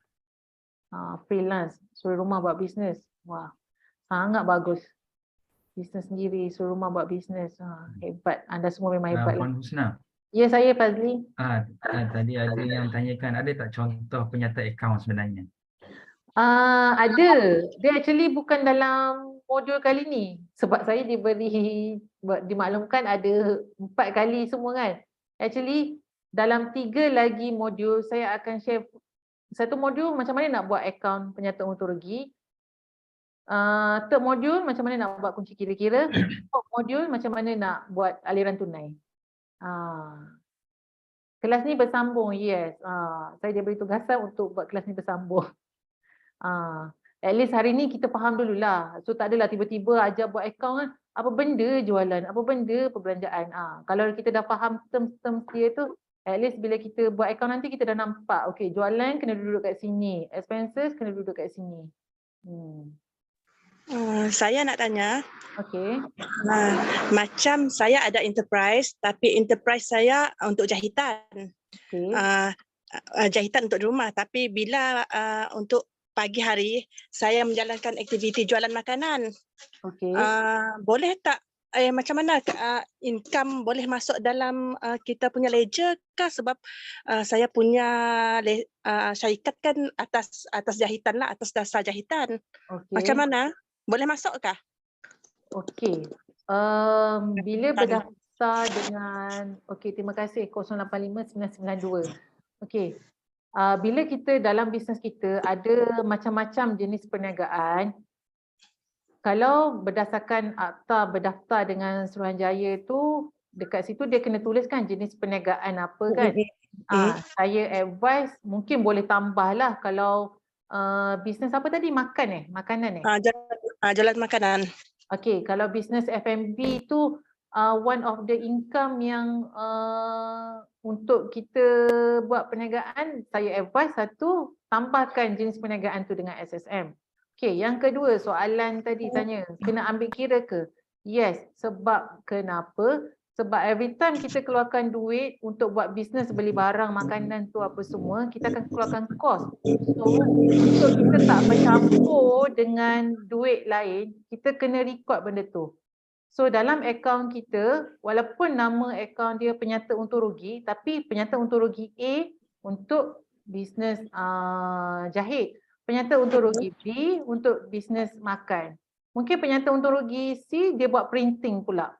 A: Freelance, suruh rumah buat bisnes. Wah, sangat bagus. Bisnes sendiri, suruh rumah buat bisnes. Hebat. Anda semua memang hebat lah.
L: Puan Husna,
A: Ya, saya Fazli.
L: tadi ada yang tanyakan, ada tak contoh penyata akaun sebenarnya?
A: Ada. Dia actually bukan dalam modul kali ni. Sebab saya dimaklumkan ada 4 kali semua kan. Actually, dalam 3 lagi modul saya akan share satu modul macam mana nak buat akaun penyata untung rugi. Third modul macam mana nak buat kunci kira-kira. Fourth modul macam mana nak buat aliran tunai. Kelas ni bersambung, yes. Saya diberi tugasan untuk buat kelas ni bersambung. At least hari ni kita faham dululah. So tak adalah tiba-tiba ajar buat akaun kan. Apa benda jualan, apa benda perbelanjaan. Kalau kita dah faham term-term dia tu, at least bila kita buat akaun nanti kita dah nampak. Okay, jualan kena duduk kat sini. Expenses kena duduk kat sini.
M: Saya nak tanya,
A: Okay.
M: macam saya ada enterprise, tapi enterprise saya untuk jahitan.
A: Okay.
M: Jahitan untuk rumah, tapi bila untuk pagi hari saya menjalankan aktiviti jualan makanan.
A: Okay.
M: Boleh tak macam mana income boleh masuk dalam kita punya ledger kah? Sebab saya punya syarikat kan atas jahitan lah, atas dasar jahitan.
A: Okay.
M: Macam mana? Boleh masuk kah?
A: Okey. Bila berdaftar dengan, okey, terima kasih 085992. Okey. Bila kita dalam bisnes kita ada macam-macam jenis perniagaan. Kalau berdasarkan akta berdaftar dengan Suruhanjaya tu, dekat situ dia kena tuliskan jenis perniagaan apa kan. Saya advise mungkin boleh tambah lah kalau bisnes apa tadi? Makanan
M: Jualan makanan.
A: Okey, kalau bisnes F&B tu one of the income yang untuk kita buat perniagaan, saya advise satu, tambahkan jenis perniagaan tu dengan SSM. Okey, yang kedua soalan tadi tanya, kena ambil kira ke? Yes, sebab kenapa? Sebab every time kita keluarkan duit untuk buat bisnes beli barang, makanan tu apa semua, kita akan keluarkan kos. So, untuk kita tak bercampur dengan duit lain, kita kena record benda tu. So, dalam akaun kita, walaupun nama akaun dia penyata untung rugi, tapi penyata untung rugi A untuk bisnes jahit. Penyata untung rugi B untuk bisnes makan. Mungkin penyata untung rugi C, dia buat printing pula.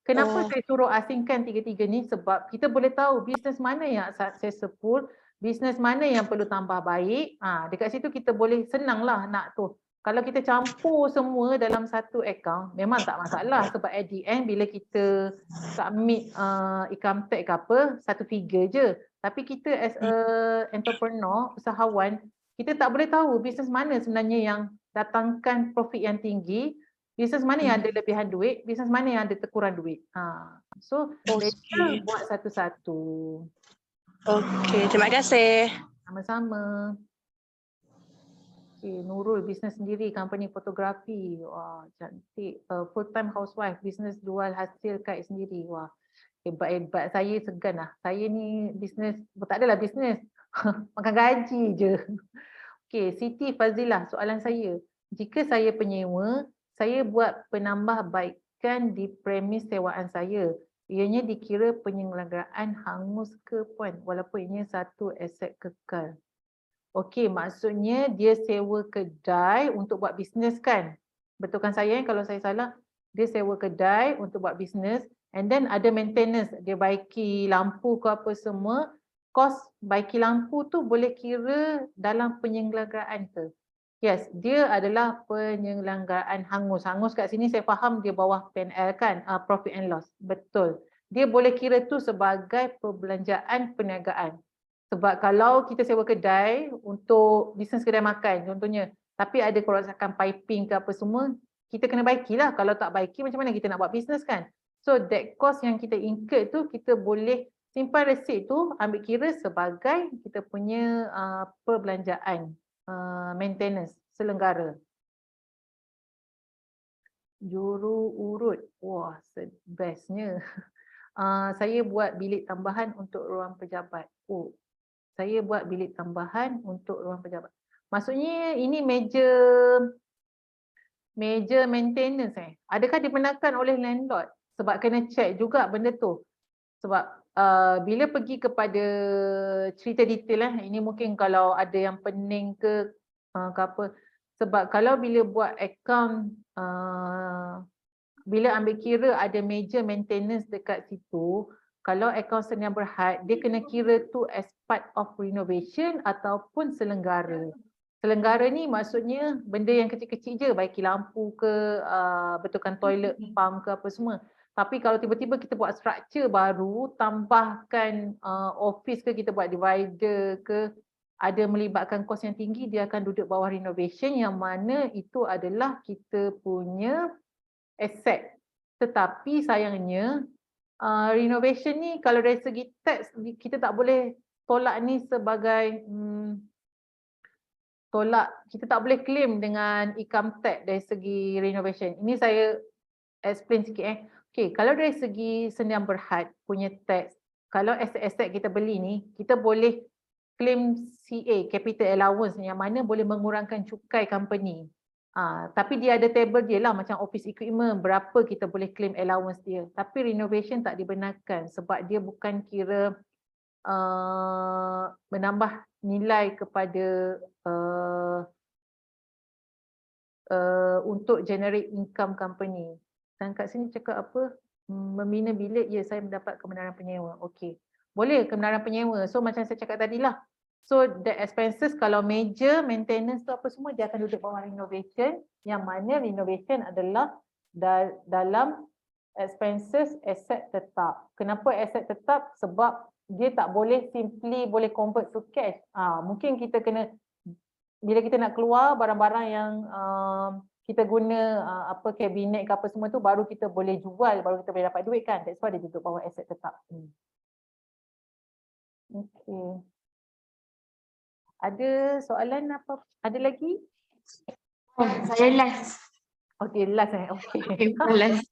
A: Kenapa saya suruh asingkan tiga-tiga ni? Sebab kita boleh tahu bisnes mana yang successful, bisnes mana yang perlu tambah baik. Dekat situ kita boleh senanglah nak tu. Kalau kita campur semua dalam satu akaun, memang tak masalah. Sebab at the end bila kita submit income tax ke apa, satu figure je. Tapi kita as a entrepreneur, usahawan, kita tak boleh tahu bisnes mana sebenarnya yang datangkan profit yang tinggi, bisnes mana yang ada lebihan duit, bisnes mana yang ada terkurang duit. So, kita buat satu-satu.
M: Okey, terima kasih.
A: Sama-sama. Okay, Nurul, bisnes sendiri, company fotografi. Wah, cantik. Full time housewife, bisnes jual hasil kait sendiri. Wah, hebat-hebat. Saya segan lah. Saya ni bisnes, tak adalah bisnes. Makan gaji je. Okay, Siti Fazilah, soalan saya. Jika saya penyewa, saya buat penambahbaikan di premis sewaan saya. Ianya dikira penyelenggaraan hangus ke puan? Walaupun ianya satu aset kekal. Okey, maksudnya dia sewa kedai untuk buat bisnes kan? Betulkan saya kalau saya salah? Dia sewa kedai untuk buat bisnes and then ada maintenance. Dia baiki lampu ke apa semua. Kos baiki lampu tu boleh kira dalam penyelenggaraan ke? Yes, dia adalah penyelenggaraan hangus. Hangus kat sini saya faham dia bawah P&L kan, profit and loss. Betul. Dia boleh kira tu sebagai perbelanjaan perniagaan. Sebab kalau kita sewa kedai untuk bisnes kedai makan contohnya, tapi ada kerosakan piping ke apa semua, kita kena baikilah. Kalau tak baiki macam mana kita nak buat bisnes kan? So that cost yang kita incur tu kita boleh simpan resit tu ambil kira sebagai kita punya perbelanjaan maintenance selenggara. Juru urut. Wah, bestnya. Saya buat bilik tambahan untuk ruang pejabat. Oh, saya buat bilik tambahan untuk ruang pejabat. Maksudnya ini meja maintenance Adakah dibenarkan oleh landlord? Sebab kena check juga benda tu. Sebab bila pergi kepada cerita detail ini mungkin kalau ada yang pening ke apa. Sebab kalau bila buat account bila ambil kira ada meja maintenance dekat situ, kalau akaun Sdn Bhd, dia kena kira tu as part of renovation ataupun selenggara. Selenggara ni maksudnya benda yang kecil-kecil je, baiki lampu ke, betulkan toilet, pump ke apa semua. Tapi kalau tiba-tiba kita buat structure baru, tambahkan office ke, kita buat divider ke, ada melibatkan kos yang tinggi, dia akan duduk bawah renovation yang mana itu adalah kita punya aset. Tetapi sayangnya renovation ni kalau dari segi tax kita tak boleh tolak ni sebagai kita tak boleh claim dengan income tax dari segi renovation. Ini saya explain sikit Okay, kalau dari segi Sdn Bhd punya tax, kalau aset-aset kita beli ni, kita boleh claim CA, capital allowance, yang mana boleh mengurangkan cukai company. Tapi dia ada table dia lah, macam office equipment, berapa kita boleh claim allowance dia. Tapi renovation tak dibenarkan sebab dia bukan kira menambah nilai kepada untuk generate income company. Dan kat sini cakap apa? Membina bilik, ya saya mendapat kebenaran penyewa. Okey. Boleh kebenaran penyewa. So macam saya cakap tadi lah. So the expenses kalau major maintenance tu apa semua dia akan duduk bawah renovation, yang mana renovation adalah dalam expenses aset tetap. Kenapa aset tetap? Sebab dia tak boleh simply boleh convert to cash. Mungkin kita kena, bila kita nak keluar barang-barang yang kita guna apa kabinet ke apa semua tu, baru kita boleh jual, baru kita boleh dapat duit kan. That's why dia duduk bawah aset tetap. Okay. Ada soalan apa? Ada lagi?
E: Saya last.
A: Okay, last Okay.
E: Last.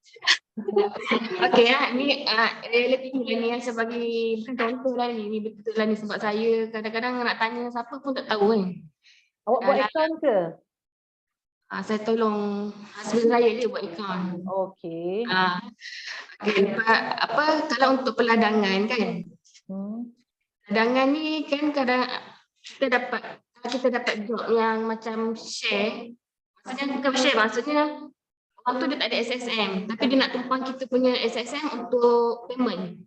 E: Okay ni relatif ni yang saya bagi bukan contoh lah ni betul lah ni sebab saya kadang-kadang nak tanya siapa pun tak tahu kan.
A: Awak buat account ke?
E: Saya tolong husband saya je buat account.
A: Okay.
E: Okay, apa kalau untuk peladangan kan? Peladangan ni kan kadang kita dapat job yang macam share. Maksudnya bukan share, maksudnya orang tu dia tak ada SSM tapi dia nak tumpang kita punya SSM untuk payment.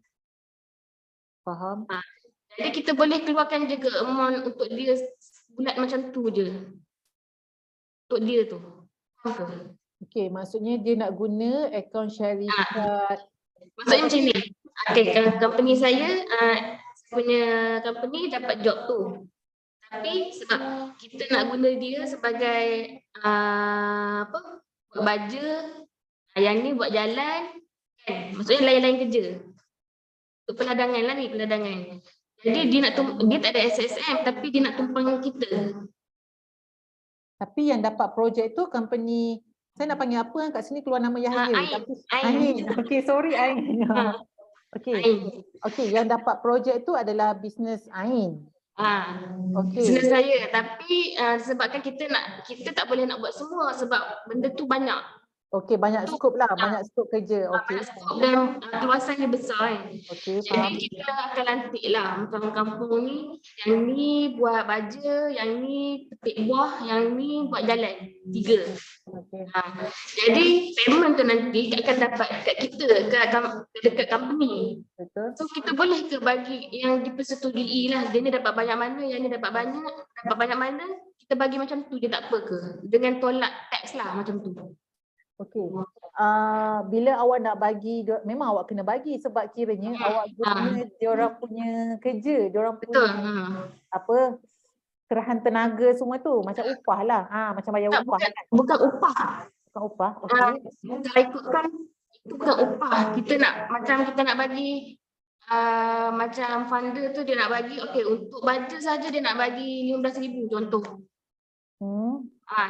A: Faham.
E: Jadi kita boleh keluarkan juga amount untuk dia bulat macam tu je. Untuk dia tu.
A: Okay, maksudnya dia nak guna akaun syarikat.
E: Maksudnya macam ni. Okay, company saya punya company dapat job tu. Tapi sebab kita nak guna dia sebagai apa? Buat baja, yang ni buat jalan kan. Maksudnya lain-lain kerja. Untuk peladangan lah ni, peladangan. Jadi dia tak ada SSM tapi dia nak tumpang kita.
A: Tapi yang dapat projek tu company, saya nak panggil apa kat sini keluar nama Yahya. Ain. Okay, sorry Ain. Okay, yang dapat projek tu adalah bisnes Ain. Okay.
E: Bisnes saya, tapi sebabkan kita tak boleh nak buat semua sebab benda tu banyak.
A: Okay, banyak skop lah, banyak skop kerja. Okay.
E: Dan kawasan dia besar kan.
A: Okay,
E: jadi kita akan lantik lah macam kampung ni, yang ni buat baja, yang ni petik buah, yang ni buat jalan. 3.
A: Okay.
E: Jadi payment tu nanti akan dapat kat kita, dekat company.
A: Betul.
E: So kita boleh ke bagi yang dipersetujui lah. Dia ni dapat banyak mana, yang ni dapat banyak mana, kita bagi macam tu je tak apa ke? Dengan tolak tax lah macam tu.
A: Okey. Bila awak nak bagi, memang awak kena bagi sebab kiranya awak guna diorang punya kerja, diorang punya apa, kerahan tenaga semua tu, macam upah lah. Macam bayar upah.
E: Bukan upah.
A: Bukan upah. Okey.
E: Kalau ikutkan itu bukan upah. Kita nak bagi macam funder tu dia nak bagi, okey untuk baja saja dia nak bagi 15,000 contoh.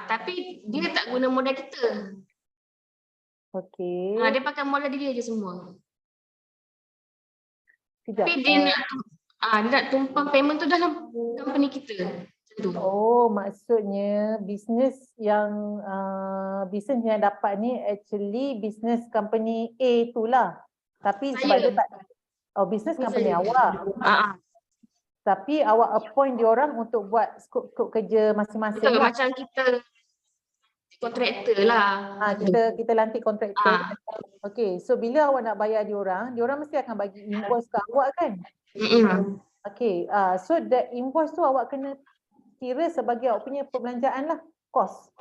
E: Tapi dia tak guna modal kita.
A: Okey.
E: Dia pakai modal dia je semua.
A: Sekejap.
E: Tapi dia nak tumpang payment tu dalam company kita. Macam tu.
A: Oh, maksudnya bisnes yang dapat ni actually bisnes company A tu lah. Tapi sebab dia tak, bisnes company awak. Tapi awak appoint diorang untuk buat skop-skop kerja masing-masing
E: Betul,
A: lah.
E: macam kita kontraktor lah.
A: Kita lantik kontraktor. Okay, so bila awak nak bayar diorang mesti akan bagi invoice ke awak kan? Okay, so that invoice tu awak kena kira sebagai awak punya perbelanjaan lah, cost.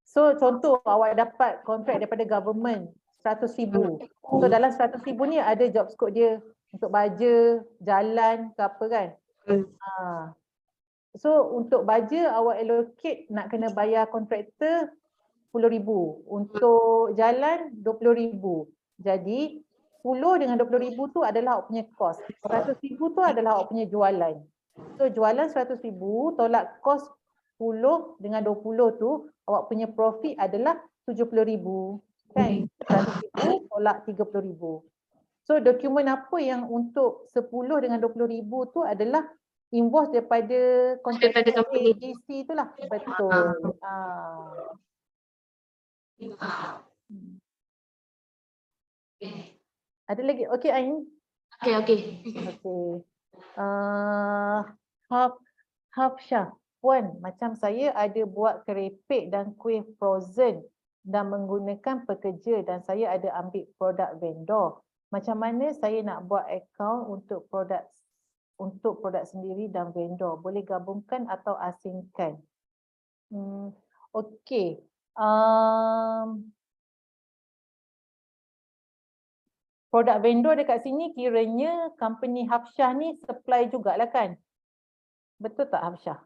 A: So contoh awak dapat kontrak daripada government 100,000. So dalam 100,000 ni ada job scope dia untuk baja, jalan ke apa kan. So untuk baja awak allocate nak kena bayar kontraktor 10,000. Untuk jalan 20,000. Jadi 10 dengan 20,000 tu adalah awak punya cost. 100,000 tu adalah awak punya jualan. So jualan 100,000 tolak kos 10 dengan 20 tu awak punya profit adalah 70,000 kan. 100,000 tolak 30,000. So dokumen apa yang untuk 10 dengan 20,000 tu adalah invoice daripada kontraktor ABC tu lah. Betul. Ada lagi? Okey Ain.
E: Okey.
A: Hafsyah, Puan, macam saya ada buat keripik dan kuih frozen dan menggunakan pekerja dan saya ada ambil produk vendor. Macam mana saya nak buat akaun untuk produk sendiri dan vendor? Boleh gabungkan atau asingkan? Okey. Produk vendor dekat sini kiranya company Hafsyah ni supply jugalah kan? Betul tak Hafsyah?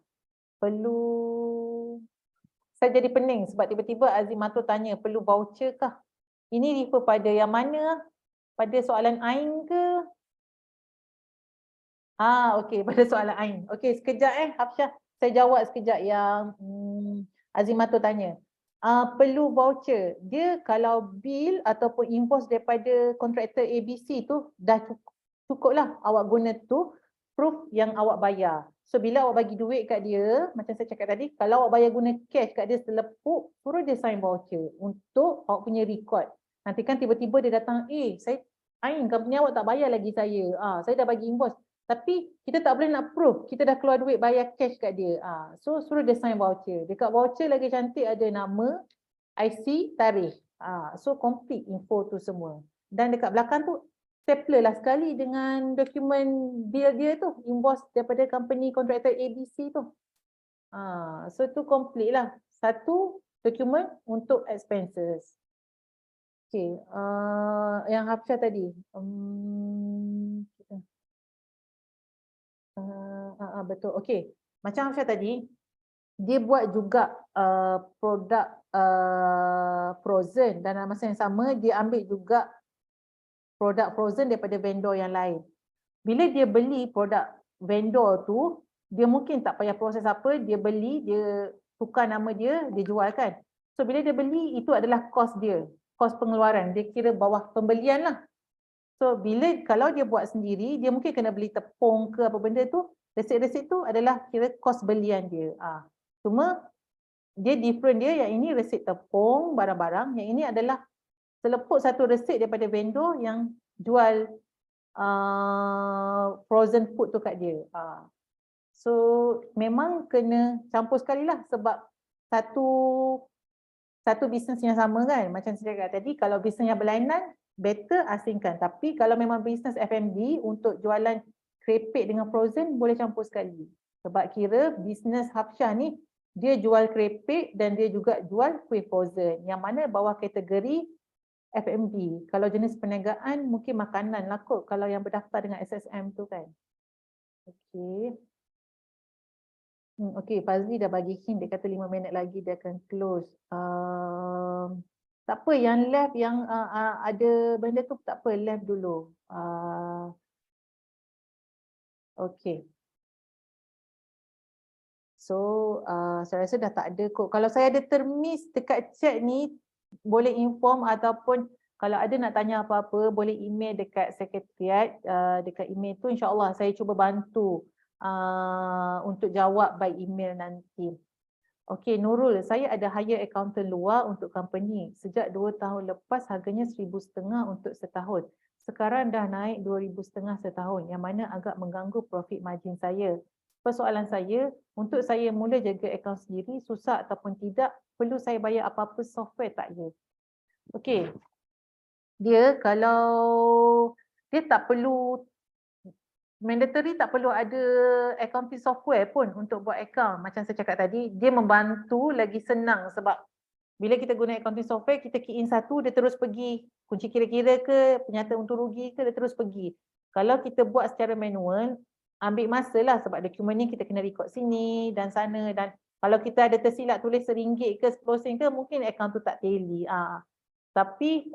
A: Saya jadi pening sebab tiba-tiba Azimatul tanya perlu voucher kah? Ini refer pada yang mana? Pada soalan Ain ke? Okey, pada soalan Ain. Okey, sekejap Hafsyah. Saya jawab sekejap yang Azimatul tanya. Perlu voucher. Dia kalau bill ataupun invoice daripada kontraktor ABC tu dah cukup lah. Awak guna tu proof yang awak bayar. So bila awak bagi duit kat dia, macam saya cakap tadi, kalau awak bayar guna cash kat dia selepuk, suruh dia sign voucher untuk awak punya record. Nanti kan tiba-tiba dia datang, saya Ain, company awak tak bayar lagi saya. Saya dah bagi invoice. Tapi kita tak boleh nak proof, kita dah keluar duit bayar cash kat dia. So suruh dia sign voucher. Dekat voucher lagi cantik ada nama, IC, tarikh. So complete info tu semua. Dan dekat belakang tu stapler lah sekali dengan dokumen bill dia tu, invoice daripada company kontraktor ABC tu. So tu complete lah. Satu dokumen untuk expenses. Okay, yang Hafsyah tadi. Betul. Okay, macam Hafsyah tadi, dia buat juga produk frozen dan dalam masa yang sama dia ambil juga produk frozen daripada vendor yang lain. Bila dia beli produk vendor tu, dia mungkin tak payah proses apa, dia beli, dia tukar nama dia, dia jual kan. So bila dia beli, itu adalah kos dia, kos pengeluaran, dia kira bawah pembelian lah. So kalau dia buat sendiri, dia mungkin kena beli tepung ke apa benda tu, resit-resit tu adalah kira kos belian dia. Cuma dia different dia, yang ini resit tepung, barang-barang, yang ini adalah selepuk satu resit daripada vendor yang jual frozen food tu kat dia. So memang kena campur sekali lah sebab satu bisnes yang sama kan. Macam saya cakap tadi, kalau bisnes yang berlainan, better asingkan. Tapi kalau memang bisnes F&B untuk jualan keripik dengan frozen, boleh campur sekali. Sebab kira bisnes Hafsyah ni, dia jual keripik dan dia juga jual kuih frozen. Yang mana bawah kategori F&B. Kalau jenis perniagaan mungkin makanan lah kot kalau yang berdaftar dengan SSM tu kan. Okey. Okey, Fazli dah bagi hint, dia kata 5 minit lagi dia akan close. Tak apa, yang left yang ada benda tu tak apa, left dulu. Okey. So saya rasa dah tak ada kot. Kalau saya ada termiss dekat chat ni, boleh inform ataupun kalau ada nak tanya apa-apa boleh email dekat sekretariat, dekat email tu insya-Allah saya cuba bantu untuk jawab by email nanti. Okey Nurul, saya ada hire accountant luar untuk company. Sejak 2 tahun lepas harganya 1,500 untuk setahun. Sekarang dah naik 2,500 setahun yang mana agak mengganggu profit margin saya. Persoalan saya, untuk saya mula jaga akaun sendiri susah ataupun tidak, perlu saya bayar apa-apa software tak ya? Okey. Dia kalau dia tak perlu mandatory, tak perlu ada accounting software pun untuk buat account. Macam saya cakap tadi, dia membantu lagi senang sebab bila kita guna accounting software, kita key in satu, dia terus pergi kunci kira-kira ke, penyataan untung rugi ke, dia terus pergi. Kalau kita buat secara manual, ambil masa lah sebab dokumen ni kita kena record sini dan sana, dan kalau kita ada tersilap tulis RM1 ke 10 sen ke, mungkin account tu tak tally. Tapi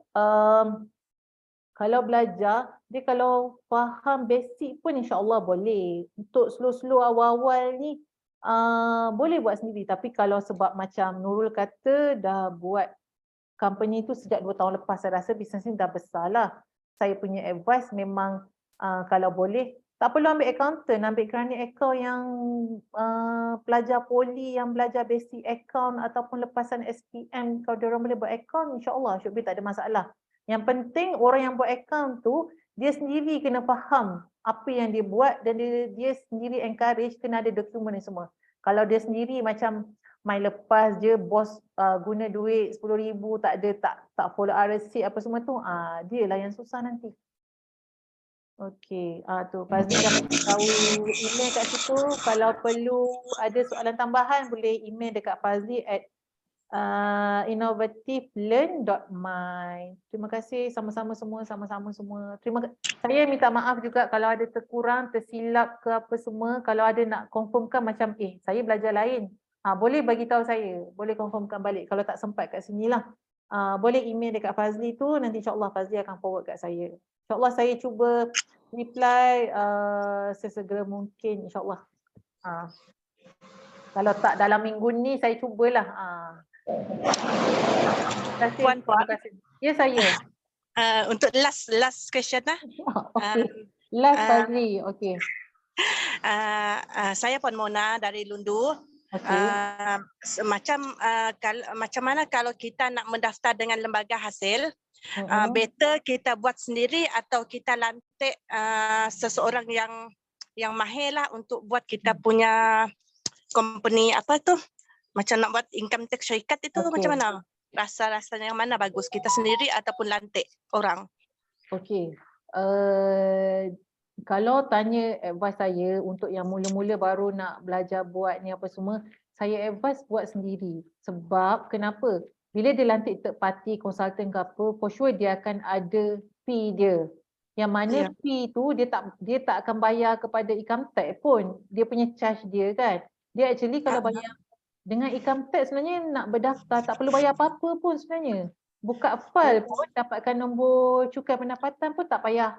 A: kalau belajar, dia kalau faham basic pun insya-Allah boleh. Untuk slow-slow awal-awal ni boleh buat sendiri. Tapi kalau sebab macam Nurul kata dah buat company tu sejak 2 tahun lepas, saya rasa bisnes ni dah besar lah. Saya punya advice memang kalau boleh, tak perlu ambil accountant, ambil kerana account yang pelajar poli yang belajar basic account ataupun lepasan SPM, kalau diorang boleh buat account, insya-Allah should be tak ada masalah. Yang penting orang yang buat account tu dia sendiri kena faham apa yang dia buat dan dia sendiri encourage kena ada dokumen ni semua. Kalau dia sendiri macam main lepas je, bos guna duit 10,000 tak ada, tak follow receipt apa semua tu, dia lah yang susah nanti. Okey, tu Fazli dah tahu email kat situ. Kalau perlu ada soalan tambahan boleh email dekat Fazli at innovativelearn.my. Terima kasih sama-sama semua. Saya minta maaf juga kalau ada terkurang, tersilap ke apa semua. Kalau ada nak confirmkan macam saya belajar lain, boleh bagi tahu saya, boleh confirmkan balik. Kalau tak sempat kat sinilah, boleh email dekat Fazli tu, nanti insya-Allah Fazli akan forward kat saya. InsyaAllah saya cuba reply sesegera mungkin insyaAllah. Kalau tak dalam minggu ni saya cubalah. Terima kasih. Ya saya.
M: Untuk last question lah.
A: Okay. Last Fazli. Okey.
M: Saya Puan Mona dari Lundu. Macam mana kalau kita nak mendaftar dengan lembaga hasil? Better kita buat sendiri atau kita lantik seseorang yang mahir lah untuk buat kita punya company apa tu, macam nak buat income tax syarikat itu macam mana? Rasa-rasanya yang mana bagus, kita sendiri ataupun lantik orang?
A: Okey. Kalau tanya advice saya untuk yang mula-mula baru nak belajar buat ni apa semua, saya advice buat sendiri. Sebab kenapa? Bila dia lantik third party, consultant ke apa, for sure dia akan ada fee dia. Yang mana fee tu dia tak akan bayar kepada income tax pun. Dia punya charge dia kan. Dia actually kalau bayar dengan income tax sebenarnya nak berdaftar tak perlu bayar apa-apa pun sebenarnya. Buka file pun dapatkan nombor cukai pendapatan pun tak payah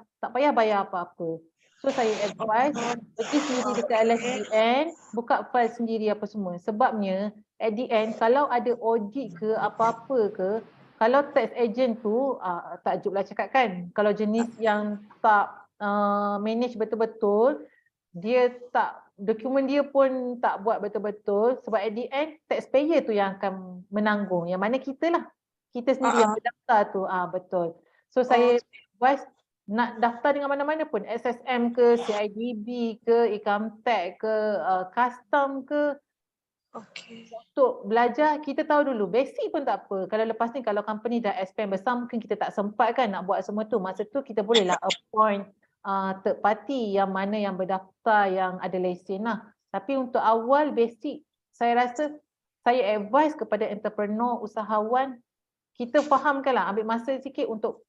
A: bayar apa-apa. So saya advise pergi sendiri dekat LSDN, buka file sendiri apa semua. Sebabnya at the end kalau ada audit ke apa-apa ke, kalau tax agent tu takjublah cakap kan, kalau jenis yang tak manage betul-betul, dia tak, dokumen dia pun tak buat betul-betul, sebab at the end taxpayer tu yang akan menanggung, yang mana kita lah, kita sendiri yang berdaftar tu. Betul. So saya advise nak daftar dengan mana-mana pun, SSM ke, CIDB ke, income tax ke, custom ke, untuk belajar kita tahu dulu, basic pun tak apa. Kalau lepas ni kalau company dah expand besar, mungkin kita tak sempat kan nak buat semua tu, masa tu kita bolehlah appoint third party yang mana yang berdaftar, yang ada lesen lah. Tapi untuk awal basic, saya rasa saya advise kepada entrepreneur, usahawan, kita fahamkanlah, ambil masa sikit untuk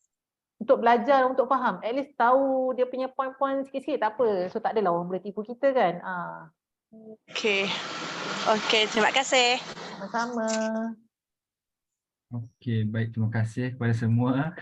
A: belajar, untuk faham. At least tahu dia punya point-point sikit-sikit tak apa. So tak adalah orang boleh tipu kita kan.
M: Okey, terima kasih.
A: Sama-sama.
L: Okey, baik, terima kasih kepada semua.